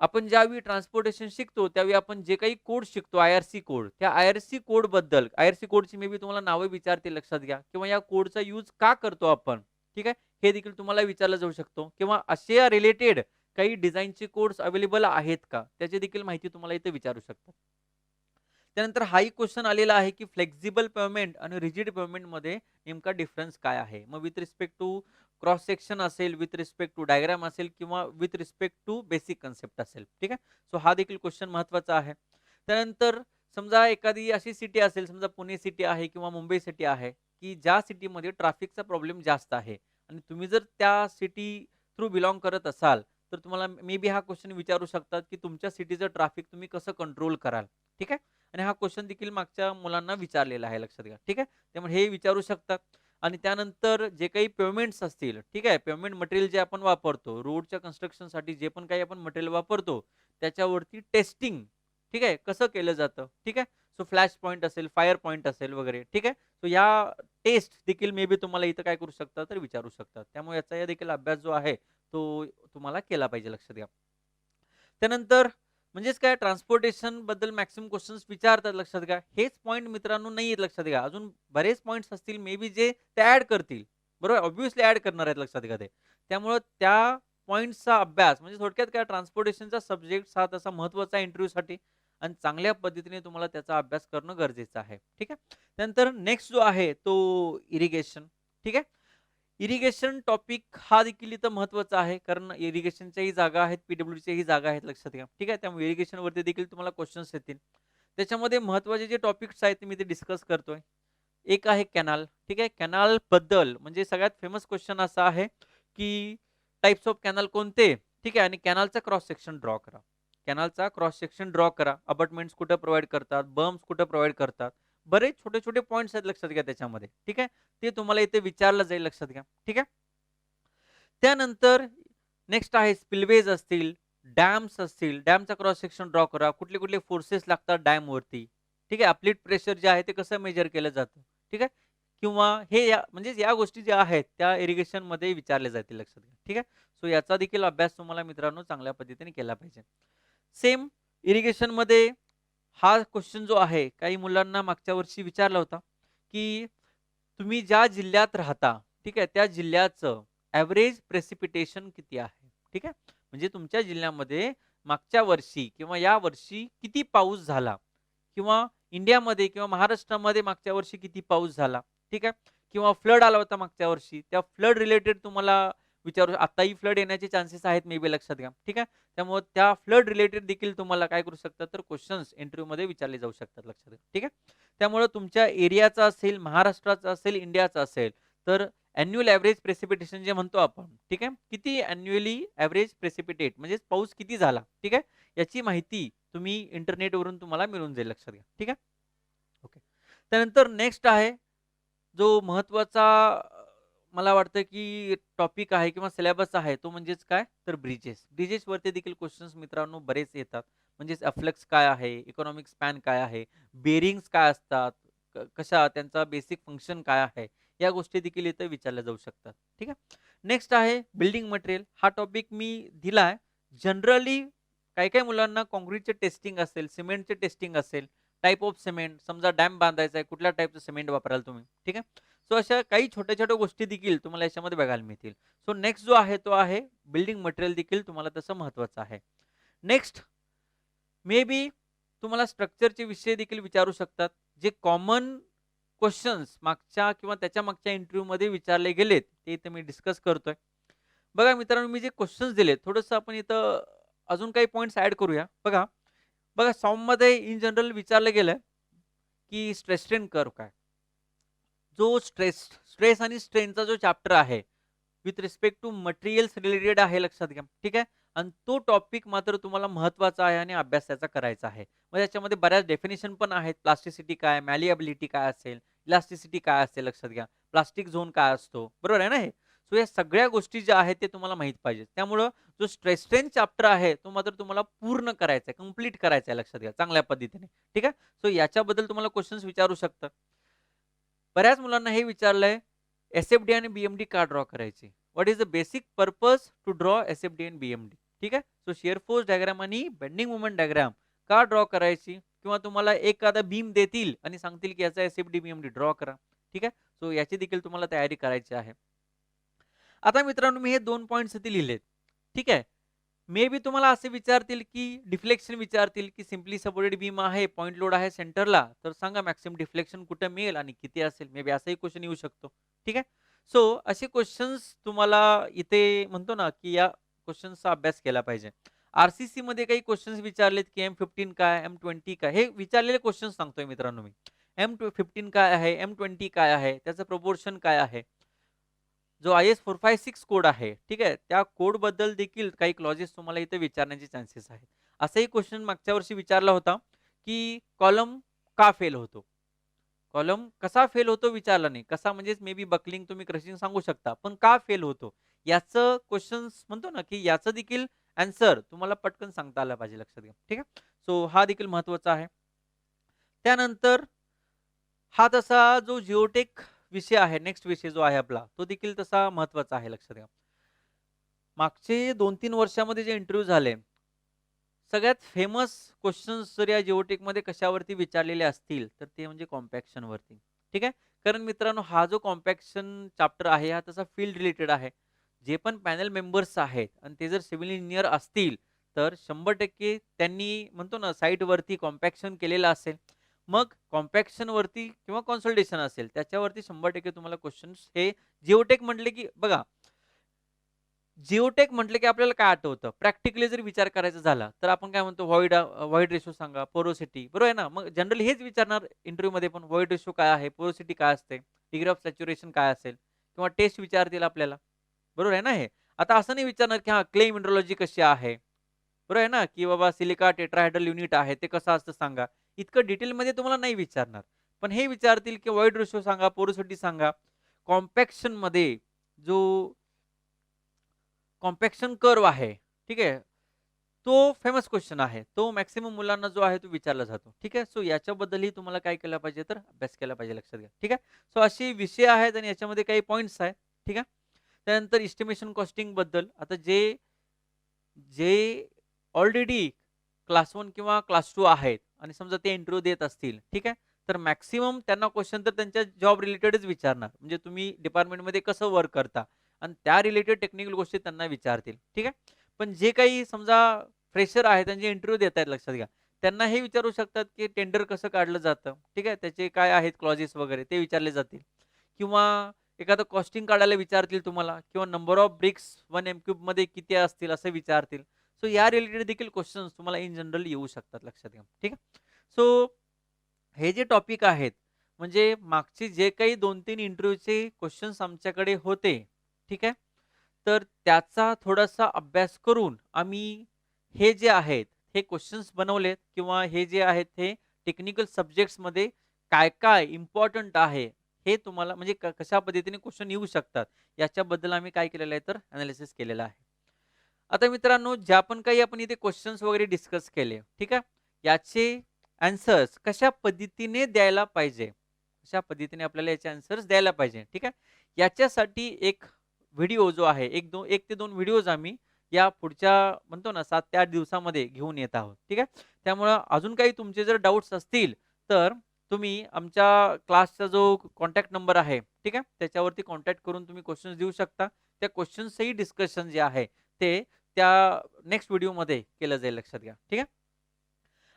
आपण ज्यावेळी ट्रान्सपोर्टेशन शिकतो त्यावेळी आपण जे काही कोड शिकतो, आयआरसी कोड, त्या आयआरसी कोड बद्दल, आयआरसी कोडची मे बी तुम्हाला नावं विचारतील, लक्षात घ्या. किंवा या कोडचा यूज का करतो आपण, ठीक आहे, हे देखील तुम्हाला विचारलं जाऊ शकतो. किंवा अशा रिलेटेड काही डिझाईनचे कोड्स अवेलेबल आहेत का, त्याची देखील माहिती तुम्हाला इथे विचारू शकतात. त्यानंतर हाही क्वेश्चन आलेला आहे की फ्लेक्झिबल पेमेंट आणि रिजिड पेमेंट मध्ये नेमका डिफरन्स काय आहे. मग with respect to cross section असेल, विथ रिस्पेक्ट टू डायग्राम असेल किंवा with respect to basic concept असेल. ठीक आहे, सो हा देखील क्वेश्चन महत्वाचा आहे. त्यानंतर समजा एखादी अशी सिटी असेल, समजा पुणे सिटी आहे किंवा मुंबई सिटी आहे, की ज्या सिटीमध्ये ट्रॅफिकचा प्रॉब्लेम जास्त आहे आणि तुम्ही जर त्या सिटी थ्रू बिलॉंग करत असाल तर तुम्हाला मे बी हा क्वेश्चन विचारू शकतात की तुमच्या सिटीचं ट्रॅफिक तुम्ही कसं कंट्रोल कराल. ठीक आहे, आणि हा क्वेश्चन देखील मागच्या मुलांना विचारलेला आहे, लक्षात घ्या. ठीक आहे, त्यामुळे हे विचारू शकतात. आणि त्यानंतर जे काही पेमेंट्स असतील, ठीक आहे, पेमेंट मटेरियल जे आपण वापरतो रोडच्या कन्स्ट्रक्शनसाठी, जे पण काही आपण मटेरियल वापरतो त्याच्यावरती टेस्टिंग, ठीक आहे, कसं केलं जातं. ठीक आहे, सो फ्लॅश पॉईंट असेल, फायर पॉईंट असेल वगैरे. ठीक आहे, सो या टेस्ट देखील मे बी तुम्हाला इथं काय करू शकतात तर विचारू शकतात. त्यामुळे याचा या देखील अभ्यास जो आहे तो तुम्हाला केला पाहिजे, लक्षात घ्या. त्यानंतर म्हणजेच काय, ट्रान्सपोर्टेशन बद्दल मॅक्सिमम क्वेश्चन्स विचारतात, लक्षात घ्या. हेच पॉईंट मित्रांनो नाही आहेत, लक्षात घ्या. अजून बरेच पॉईंट्स असतील मे बी जे ते ऍड करतील, बरोबर, ऑब्व्हियसली ऍड करणार आहेत, लक्षात घ्या ते. त्यामुळे त्या पॉईंट्सचा अभ्यास म्हणजे थोडक्यात काय, ट्रान्सपोर्टेशनचा सब्जेक्ट हा तसा महत्वाचा इंटरव्ह्यूसाठी आणि चांगल्या पद्धतीने तुम्हाला त्याचा अभ्यास करणं गरजेचं आहे. ठीक आहे, त्यानंतर नेक्स्ट जो आहे तो इरिगेशन. ठीक आहे, इरिगेशन टॉपिक हा देखील इथं महत्वाचा आहे, कारण इरिगेशनच्याही जागा आहेत, पीडब्ल्यूडीच्याही जागा आहेत, लक्षात घ्या. ठीक आहे, त्यामुळे इरिगेशन वरती देखील तुम्हाला क्वेश्चन्स येतील. त्याच्यामध्ये महत्वाचे जे टॉपिक्स आहेत ते मी ते डिस्कस करतोय. एक आहे कॅनाल. ठीक आहे, कॅनाल बद्दल म्हणजे सगळ्यात फेमस क्वेश्चन असा आहे की टाइप्स ऑफ कॅनल कोणते. ठीक आहे, आणि कॅनलचा क्रॉस सेक्शन ड्रॉ करा. कॅनलचा क्रॉस सेक्शन ड्रॉ करा. अबटमेंट्स कुठे प्रोव्हाइड करतात, बम्स कुठे प्रोव्हाइड करतात, बरेच छोटे छोटे पॉईंट्स आहेत, लक्षात घ्या त्याच्यामध्ये. ठीक आहे, ते तुम्हाला इथे विचारलं जाईल, लक्षात घ्या. ठीक आहे, त्यानंतर नेक्स्ट आहे स्पिलवेज असतील, डॅम्स असतील, डॅमचा क्रॉस सेक्शन ड्रॉ करा. कुठले कुठले फोर्सेस लागतात डॅम वरती. ठीक आहे, अपलिट प्रेशर जे आहे ते कसं मेजर केलं जातं. ठीक आहे, किंवा हे म्हणजे या गोष्टी ज्या आहेत त्या इरिगेशन मध्ये विचारले जातील, लक्षात घ्या. ठीक आहे, सो याचा देखील अभ्यास तुम्हाला मित्रांनो चांगल्या पद्धतीने केला पाहिजे. सेम इरिगेशन मध्ये हा क्वेश्चन जो आहे काही मुलांना मागच्या वर्षी विचारला होता की तुम्ही ज्या जिल्ह्यात राहता, ठीक आहे, त्या जिल्ह्याचं ॲव्हरेज प्रेसिपिटेशन किती आहे. ठीक आहे, म्हणजे तुमच्या जिल्ह्यामध्ये मागच्या वर्षी किंवा या वर्षी किती पाऊस झाला, किंवा इंडियामध्ये किंवा महाराष्ट्रामध्ये मागच्या वर्षी किती पाऊस झाला. ठीक आहे, किंवा फ्लड आला होता मागच्या वर्षी, त्या फ्लड रिलेटेड तुम्हाला विचारू, आताही फ्लड येण्याचे चान्सेस आहेत मे बी, लक्षात घ्या. ठीक आहे, त्यामुळे त्या फ्लड रिलेटेड देखील तुम्हाला काय करू शकतात तर क्वेश्चन्स इंटरव्ह्यू मध्ये विचारले जाऊ शकतात, लक्षात घ्या. ठीक आहे, त्यामुळे तुमच्या एरियाचा असेल, महाराष्ट्राचा असेल, इंडियाचा असेल, तर अॅन्युअल ॲव्हरेज प्रेसिपिटेशन जे म्हणतो आपण, ठीक आहे, किती अॅन्युअली ॲव्हरेज प्रेसिपिटेट म्हणजे पाऊस किती झाला. ठीक आहे, याची माहिती तुम्ही इंटरनेटवरून तुम्हाला मिळून जाईल, लक्षात घ्या. ठीक आहे, ओके. त्यानंतर नेक्स्ट आहे जो महत्वाचा मला वाटतं की टॉपिक आहे किंवा सिलेबस आहे तो म्हणजेच काय तर ब्रिजेस. ब्रिजेस वरती देखील क्वेश्चन्स मित्रांनो बरेच येतात. म्हणजेच अफ्लक्स काय आहे, इकॉनॉमिक स्पॅन काय आहे, बेरिंग्स काय असतात, कशा त्यांचा बेसिक फंक्शन काय आहे, या गोष्टी देखील इथे विचारल्या जाऊ शकतात. ठीक आहे, नेक्स्ट आहे बिल्डिंग मटेरियल. हा टॉपिक मी दिलाय. जनरली काही काही मुलांना कॉन्क्रीटचे टेस्टिंग असेल, सिमेंटचे टेस्टिंग असेल, टाइप ऑफ सिमेंट, समजा डॅम बांधायचा आहे, कुठल्या टाइपचं सिमेंट वापराल तुम्ही. ठीक आहे, सो अशा काही छोट्या छोट्या गोष्टी देखील तुम्हाला याच्यामध्ये बघायला मिळतील. सो नेक्स्ट जो आहे तो आहे बिल्डिंग मटेरियल, देखील तुम्हाला तसं महत्वाचं आहे. नेक्स्ट मे बी तुम्हाला स्ट्रक्चरचे विषय देखील विचारू शकतात, जे कॉमन क्वेश्चन्स मागच्या किंवा त्याच्या मागच्या इंटरव्ह्यू मध्ये विचारले गेलेत ते इथे मी डिस्कस करतोय. बघा मित्रांनो, मी जे क्वेश्चन्स दिलेत, थोडंसं आपण इथं अजून काही पॉइंट्स ॲड करूया. बघा, बघा सॉममध्ये इन जनरल विचारलं गेलं, की स्ट्रेस स्ट्रेन कर्व्ह काय? जो स्ट्रेस स्ट्रेस आणि स्ट्रेनचा जो चॅप्टर आहे, with respect to materials related आहे लक्षात घ्या. ठीक आहे. आणि तो टॉपिक मात्र तुम्हाला महत्त्वाचा आहे आणि अभ्यास त्याचा करायचा आहे. मग याच्यामध्ये बऱ्याच डेफिनेशन पण आहेत. प्लास्टिसिटी काय, मॅलिएबिलिटी काय असेल, इलास्टिसिटी काय असेल लक्षात घ्या. प्लास्टिक झोन काय असतो, बरोबर आहे ना हे? सो या सगळ्या गोष्टी ज्या आहेत ते तुम्हाला माहीत पाहिजेत. त्यामुळं जो स्ट्रेस स्ट्रेन चॅप्टर आहे, तो मात्र तुम्हाला पूर्ण करायचा आहे, कंप्लीट करायचा आहे लक्षात घ्या चांगल्या पद्धतीने. ठीक आहे. सो याच्याबद्दल तुम्हाला क्वेशन्स विचारू शकतात. बऱ्याच मुलांना हे विचारलंय, एस-एफ-डी आणि बी-एम-डी का ड्रॉ करायची? What is the basic purpose to draw SFD आणि बी-एम-डी? ठीक आहे. सो शिअर फोर्स डायग्राम आणि बेंडिंग मोमेंट डायग्राम का ड्रॉ करायची? किंवा तुम्हाला एखादा बीम देतील आणि सांगतील की याचा एस-एफ-डी, बी-एम-डी ड्रॉ करा. ठीक आहे. सो याची देखील तुम्हाला तयारी करायची आहे. आता मित्रांनो, मी हे 2 पॉइंट्स इथे लिहिलेत. ठीक आहे. मे बी तुम्हाला असे विचारतील, की डिफ्लेक्शन विचारतील, की सिम्पली सपोर्टेड बीम आहे, पॉइंट लोड आहे सेंटरला, तर सांगा मॅक्सिमम डिफ्लेक्शन कुठे मिळेल आणि किती असेल? मे बी असाही क्वेशन येऊ शकतो. ठीक आहे. सो असे क्वेश्चन्स तुम्हाला इथे म्हणतो ना, की या क्वेश्चन्सचा अभ्यास केला पाहिजे. आर-सी-सीमध्ये काही क्वेश्चन्स विचारलेत, की M15 काय, M20 काय? हे विचारलेले क्वेश्चन्स सांगतोय मित्रांनो मी. M15 काय आहे? M20 काय आहे? त्याचं प्रोपोर्शन काय आहे? जो IS 456 कोड आहे, ठीक आहे. त्या कोडबद्दल देखील काही क्लॉजेस तुम्हाला इथे विचारण्याचे चान्सेस आहेत. असाही क्वेश्चन मागच्या वर्षी विचारला होता, की कॉलम का फेल होतो? कॉलम कसा फेल होतो विचारला नाही. कसा म्हणजेच मे बी बकलिंग तुम्ही क्रशिंग सांगू शकता. पण का फेल होतो? याचं क्वेशन्स म्हणतो ना, की याचं देखील ॲन्सर तुम्हाला पटकन सांगता आलं पाहिजे लक्षात घ्या. ठीक आहे. सो हा देखील महत्त्वाचा आहे. त्यानंतर हा तसा जो जिओटेक विषय आहे, नेक्स्ट विषय जो आहे आपला, तो देखील तसा महत्त्वाचा आहे लक्षात घ्या. मागचे 2-3 वर्षामध्ये जे इंटरव्ह्यू झाले, सगळ्यात फेमस क्वेश्चन्स जर या जिओटेकमध्ये कशावरती विचारलेले असतील, तर ते म्हणजे कॉम्पॅक्शनवरती. ठीक आहे. कारण मित्रांनो, हा जो कॉम्पॅक्शन चॅप्टर आहे, हा तसा फील्ड रिलेटेड आहे. जे पण पॅनल मेंबर्स आहेत आणि ते जर सिव्हिल इंजिनिअर असतील, तर 100% त्यांनी म्हणतो ना, साइटवरती कॉम्पॅक्शन केलेलं असेल. मग कॉम्पॅक्शनवरती किंवा कन्सल्टेशन असेल, त्याच्यावरती 100% तुम्हाला क्वेश्चन्स हे जिओटेक म्हटले की बघा, जिओटेक म्हटलं की आपल्याला काय आठवतं? प्रॅक्टिकली जर विचार करायचा झाला, तर आपण काय म्हणतो व्हॉइड रेशो सांगा, पोरोसिटी बरोबर आहे ना? मग जनरली हेच विचारणार इंटरव्ह्यूमध्ये पण व्हॉइड रेशो काय आहे? पोरोसिटी काय असते? डिग्री ऑफ सॅच्युरेशन काय असेल? किंवा टेस्ट विचारतील आपल्याला. बरोबर आहे ना हे? आता असं नाही विचारणार की हां, क्ले मिनरॉलॉजी कशी आहे? बरोबर आहे ना? की बाबा सिलिका टेट्राहायड्रल युनिट आहे, ते कसं असतं सांगा. इतकं डिटेलमध्ये तुम्हाला नाही विचारणार. पण हे विचारतील की व्हॉइड रेशो सांगा, पोरोसिटी सांगा. कॉम्पॅक्शनमध्ये जो कॉम्पॅक्शन कर्व्ह आहे, ठीक आहे. तो फेमस क्वेश्चन आहे. तो मॅक्सिमम मुलांना जो आहे तो विचारला जातो. ठीक आहे. सो याच्याबद्दलही तुम्हाला काय केलं पाहिजे तर अभ्यास केला पाहिजे लक्षात घ्या. ठीक आहे. सो असे विषय आहेत आणि याच्यामध्ये काही पॉइंट्स आहेत. ठीक आहे. त्यानंतर एस्टिमेशन कॉस्टिंग बद्दल आता जे जे ऑलरेडी क्लास 1 किंवा क्लास 2 आहेत आणि समजा ते इंटरव्ह्यू देत असतील, ठीक आहे. तर मॅक्सिमम त्यांना क्वेशन तर त्यांच्या जॉब रिलेटेडच विचारणार. म्हणजे तुम्ही डिपार्टमेंटमध्ये कसं वर्क करता आणि त्या रिलेटेड टेक्निकल गोष्टी त्यांना विचारतील. ठीक आहे. पण जे काही समजा फ्रेशर आहेत आणि जे इंटरव्ह्यू देत आहेत लक्षात घ्या. त्यांना हे विचारू शकतात, की टेंडर कसं काढलं जातं? ठीक आहे. त्याचे काय आहेत क्लॉजेस वगैरे ते विचारले जातील. किंवा एखादं कॉस्टिंग काढायला विचारतील तुम्हाला किंवा नंबर ऑफ ब्रिक्स 1 एम क्यूबमध्ये किती असतील असं विचारतील. सो या रिलेटेड देखील क्वेश्चन्स तुम्हाला इन जनरल येऊ शकतात लक्षात घ्या. ठीक आहे. सो हे जे टॉपिक आहेत, म्हणजे मागचे जे काही 2-3 इंटरव्ह्यूचे क्वेश्चन्स आमच्याकडे होते, ठीक आहे. तर त्याचा थोडासा अभ्यास करून आम्ही हे जे आहेत, हे क्वेश्चन्स बनवलेत किंवा हे जे आहेत हे टेक्निकल सब्जेक्ट्समध्ये काय-काय इम्पोर्टंट आहे, हे तुम्हाला म्हणजे कशा पद्धतीने क्वेश्चन येऊ शकतात, याच्याबद्दल आम्ही काय केलेलं आहे तर एनालिसिस केलेलं आहे. आता मित्रांनो, ज्या पण काही आपण इथे क्वेश्चन्स वगैरे डिस्कस केले, ठीक आहे. याचे ॲन्सर्स कशा पद्धतीने द्यायला पाहिजे, कशा पद्धतीने आपल्याला याचे ॲन्सर्स द्यायला पाहिजे, ठीक आहे. याच्यासाठी एक व्हिडिओ जो आहे, 1 ते 2 व्हिडिओज आम्ही या पुढच्या म्हणतो ना 7 ते 8 दिवसामध्ये घेऊन येत आहोत, ठीक आहे. त्यामुळं अजून काही तुमचे जर डाउट्स असतील, तर तुम्ही आमच्या क्लासचा जो कॉन्टॅक्ट नंबर आहे, ठीक आहे. त्याच्यावरती कॉन्टॅक्ट करून तुम्ही क्वेशन्स देऊ शकता. त्या क्वेशन्सचंही डिस्कशन जे आहे, ते त्या नेक्स्ट व्हिडिओमध्ये केलं जाईल लक्षात घ्या. ठीक आहे.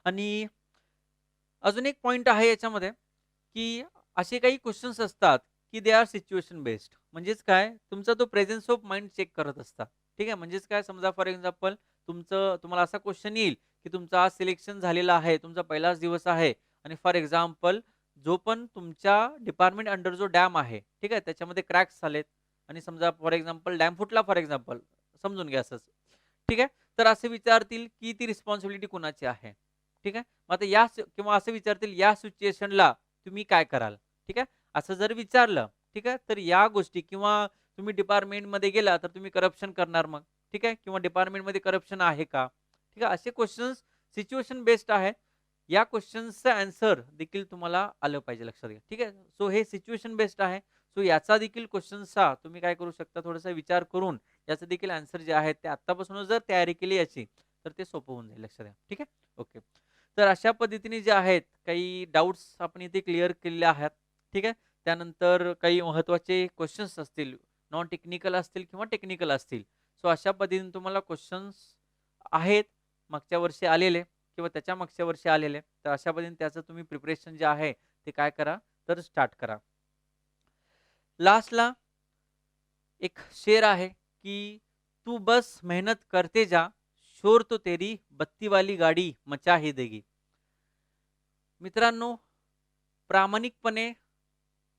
आणि अजून एक पॉइंट आहे याच्यामध्ये, की असे काही क्वेशन्स असतात, की दे आर सिच्युएशन बेस्ड. म्हणजेच काय, तुमचा तो प्रेझन्स ऑफ माइंड चेक करत असता. ठीक आहे. म्हणजेच काय, समजा फॉर एक्झाम्पल तुम्हाला असा क्वेशन येईल, की तुमचं आज सिलेक्शन झालेलं आहे, तुमचा पहिलाच दिवस आहे आणि फॉर एक्झाम्पल जो पण तुमच्या डिपार्टमेंट अंडर जो डॅम आहे, ठीक आहे, त्याच्यामध्ये क्रॅक्स झालेत आणि समजा फॉर एक्झाम्पल डॅम फुटला फॉर एक्झाम्पल, समजून घ्या असंच. ठीक आहे. तर असे विचारतील, की ती रिस्पॉन्सिबिलिटी कुणाची आहे? ठीक आहे. मग आता किंवा असे विचारतील, या सिच्युएशनला तुम्ही काय कराल? ठीक आहे. असं जर विचारलं, ठीक आहे, तर या गोष्टी किंवा तुम्ही डिपार्टमेंटमध्ये गेला तर तुम्ही करप्शन करणार मग. ठीक आहे. किंवा डिपार्टमेंटमध्ये करप्शन आहे का? ठीक आहे. असे क्वेश्चन्स सिच्युएशन बेस्ड आहेत. या क्वेश्चन्सचा आन्सर देखील तुम्हाला आलं पाहिजे लक्षात घ्या. ठीक आहे. सो हे सिच्युएशन बेस्ड आहे. सो याचा देखील क्वेश्चन्सचा तुम्ही काय करू शकता, थोडासा विचार करून याचं देखील आन्सर जे आहेत ते आत्तापासूनच जर तयारी केली याची, तर ते सोपं होऊन जाईल लक्षात घ्या. ठीक आहे. ओके. तर अशा पद्धतीने जे आहेत काही डाउट्स आपण इथे क्लिअर केलेले आहेत. ठीक आहे. त्यानंतर काही महत्त्वाचे क्वेश्चन्स असतील, नॉन टेक्निकल असतील किंवा टेक्निकल असतील. सो अशा पद्धतीने तुम्हाला क्वेश्चन्स आहेत मागच्या वर्षी आलेले किंवा त्याच्या मागच्या वर्षी आलेले. तर अशा पद्धतीने त्याचं तुम्ही प्रिपरेशन जे आहे ते काय करा, तर स्टार्ट करा. लास्टला एक शेर आहे, की तू बस मेहनत करते जा, शोर तो तेरी बत्ती वाली गाडी मचा ही देगी. मित्रांनो, प्रामाणिकपणे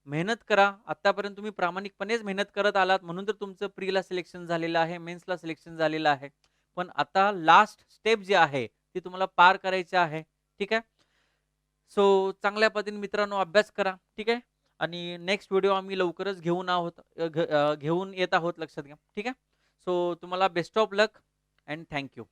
मेहनत करा. आत्तापर्यंत तुम्ही प्रामाणिकपणेच मेहनत करत आलात म्हणून तर तुमचं प्रीला सिलेक्शन झालेलं आहे, मेन्सला सिलेक्शन झालेलं आहे. पण आता लास्ट स्टेप जी आहे ती तुम्हाला पार करायची आहे. ठीक आहे. सो चांगल्या पद्धतीने मित्रांनो अभ्यास करा. ठीक आहे. आणि नेक्स्ट व्हिडिओ आम्ही लवकरच घेऊन येत आहोत लक्षात घ्या. ठीक आहे. सो तुम्हाला best of luck and thank you.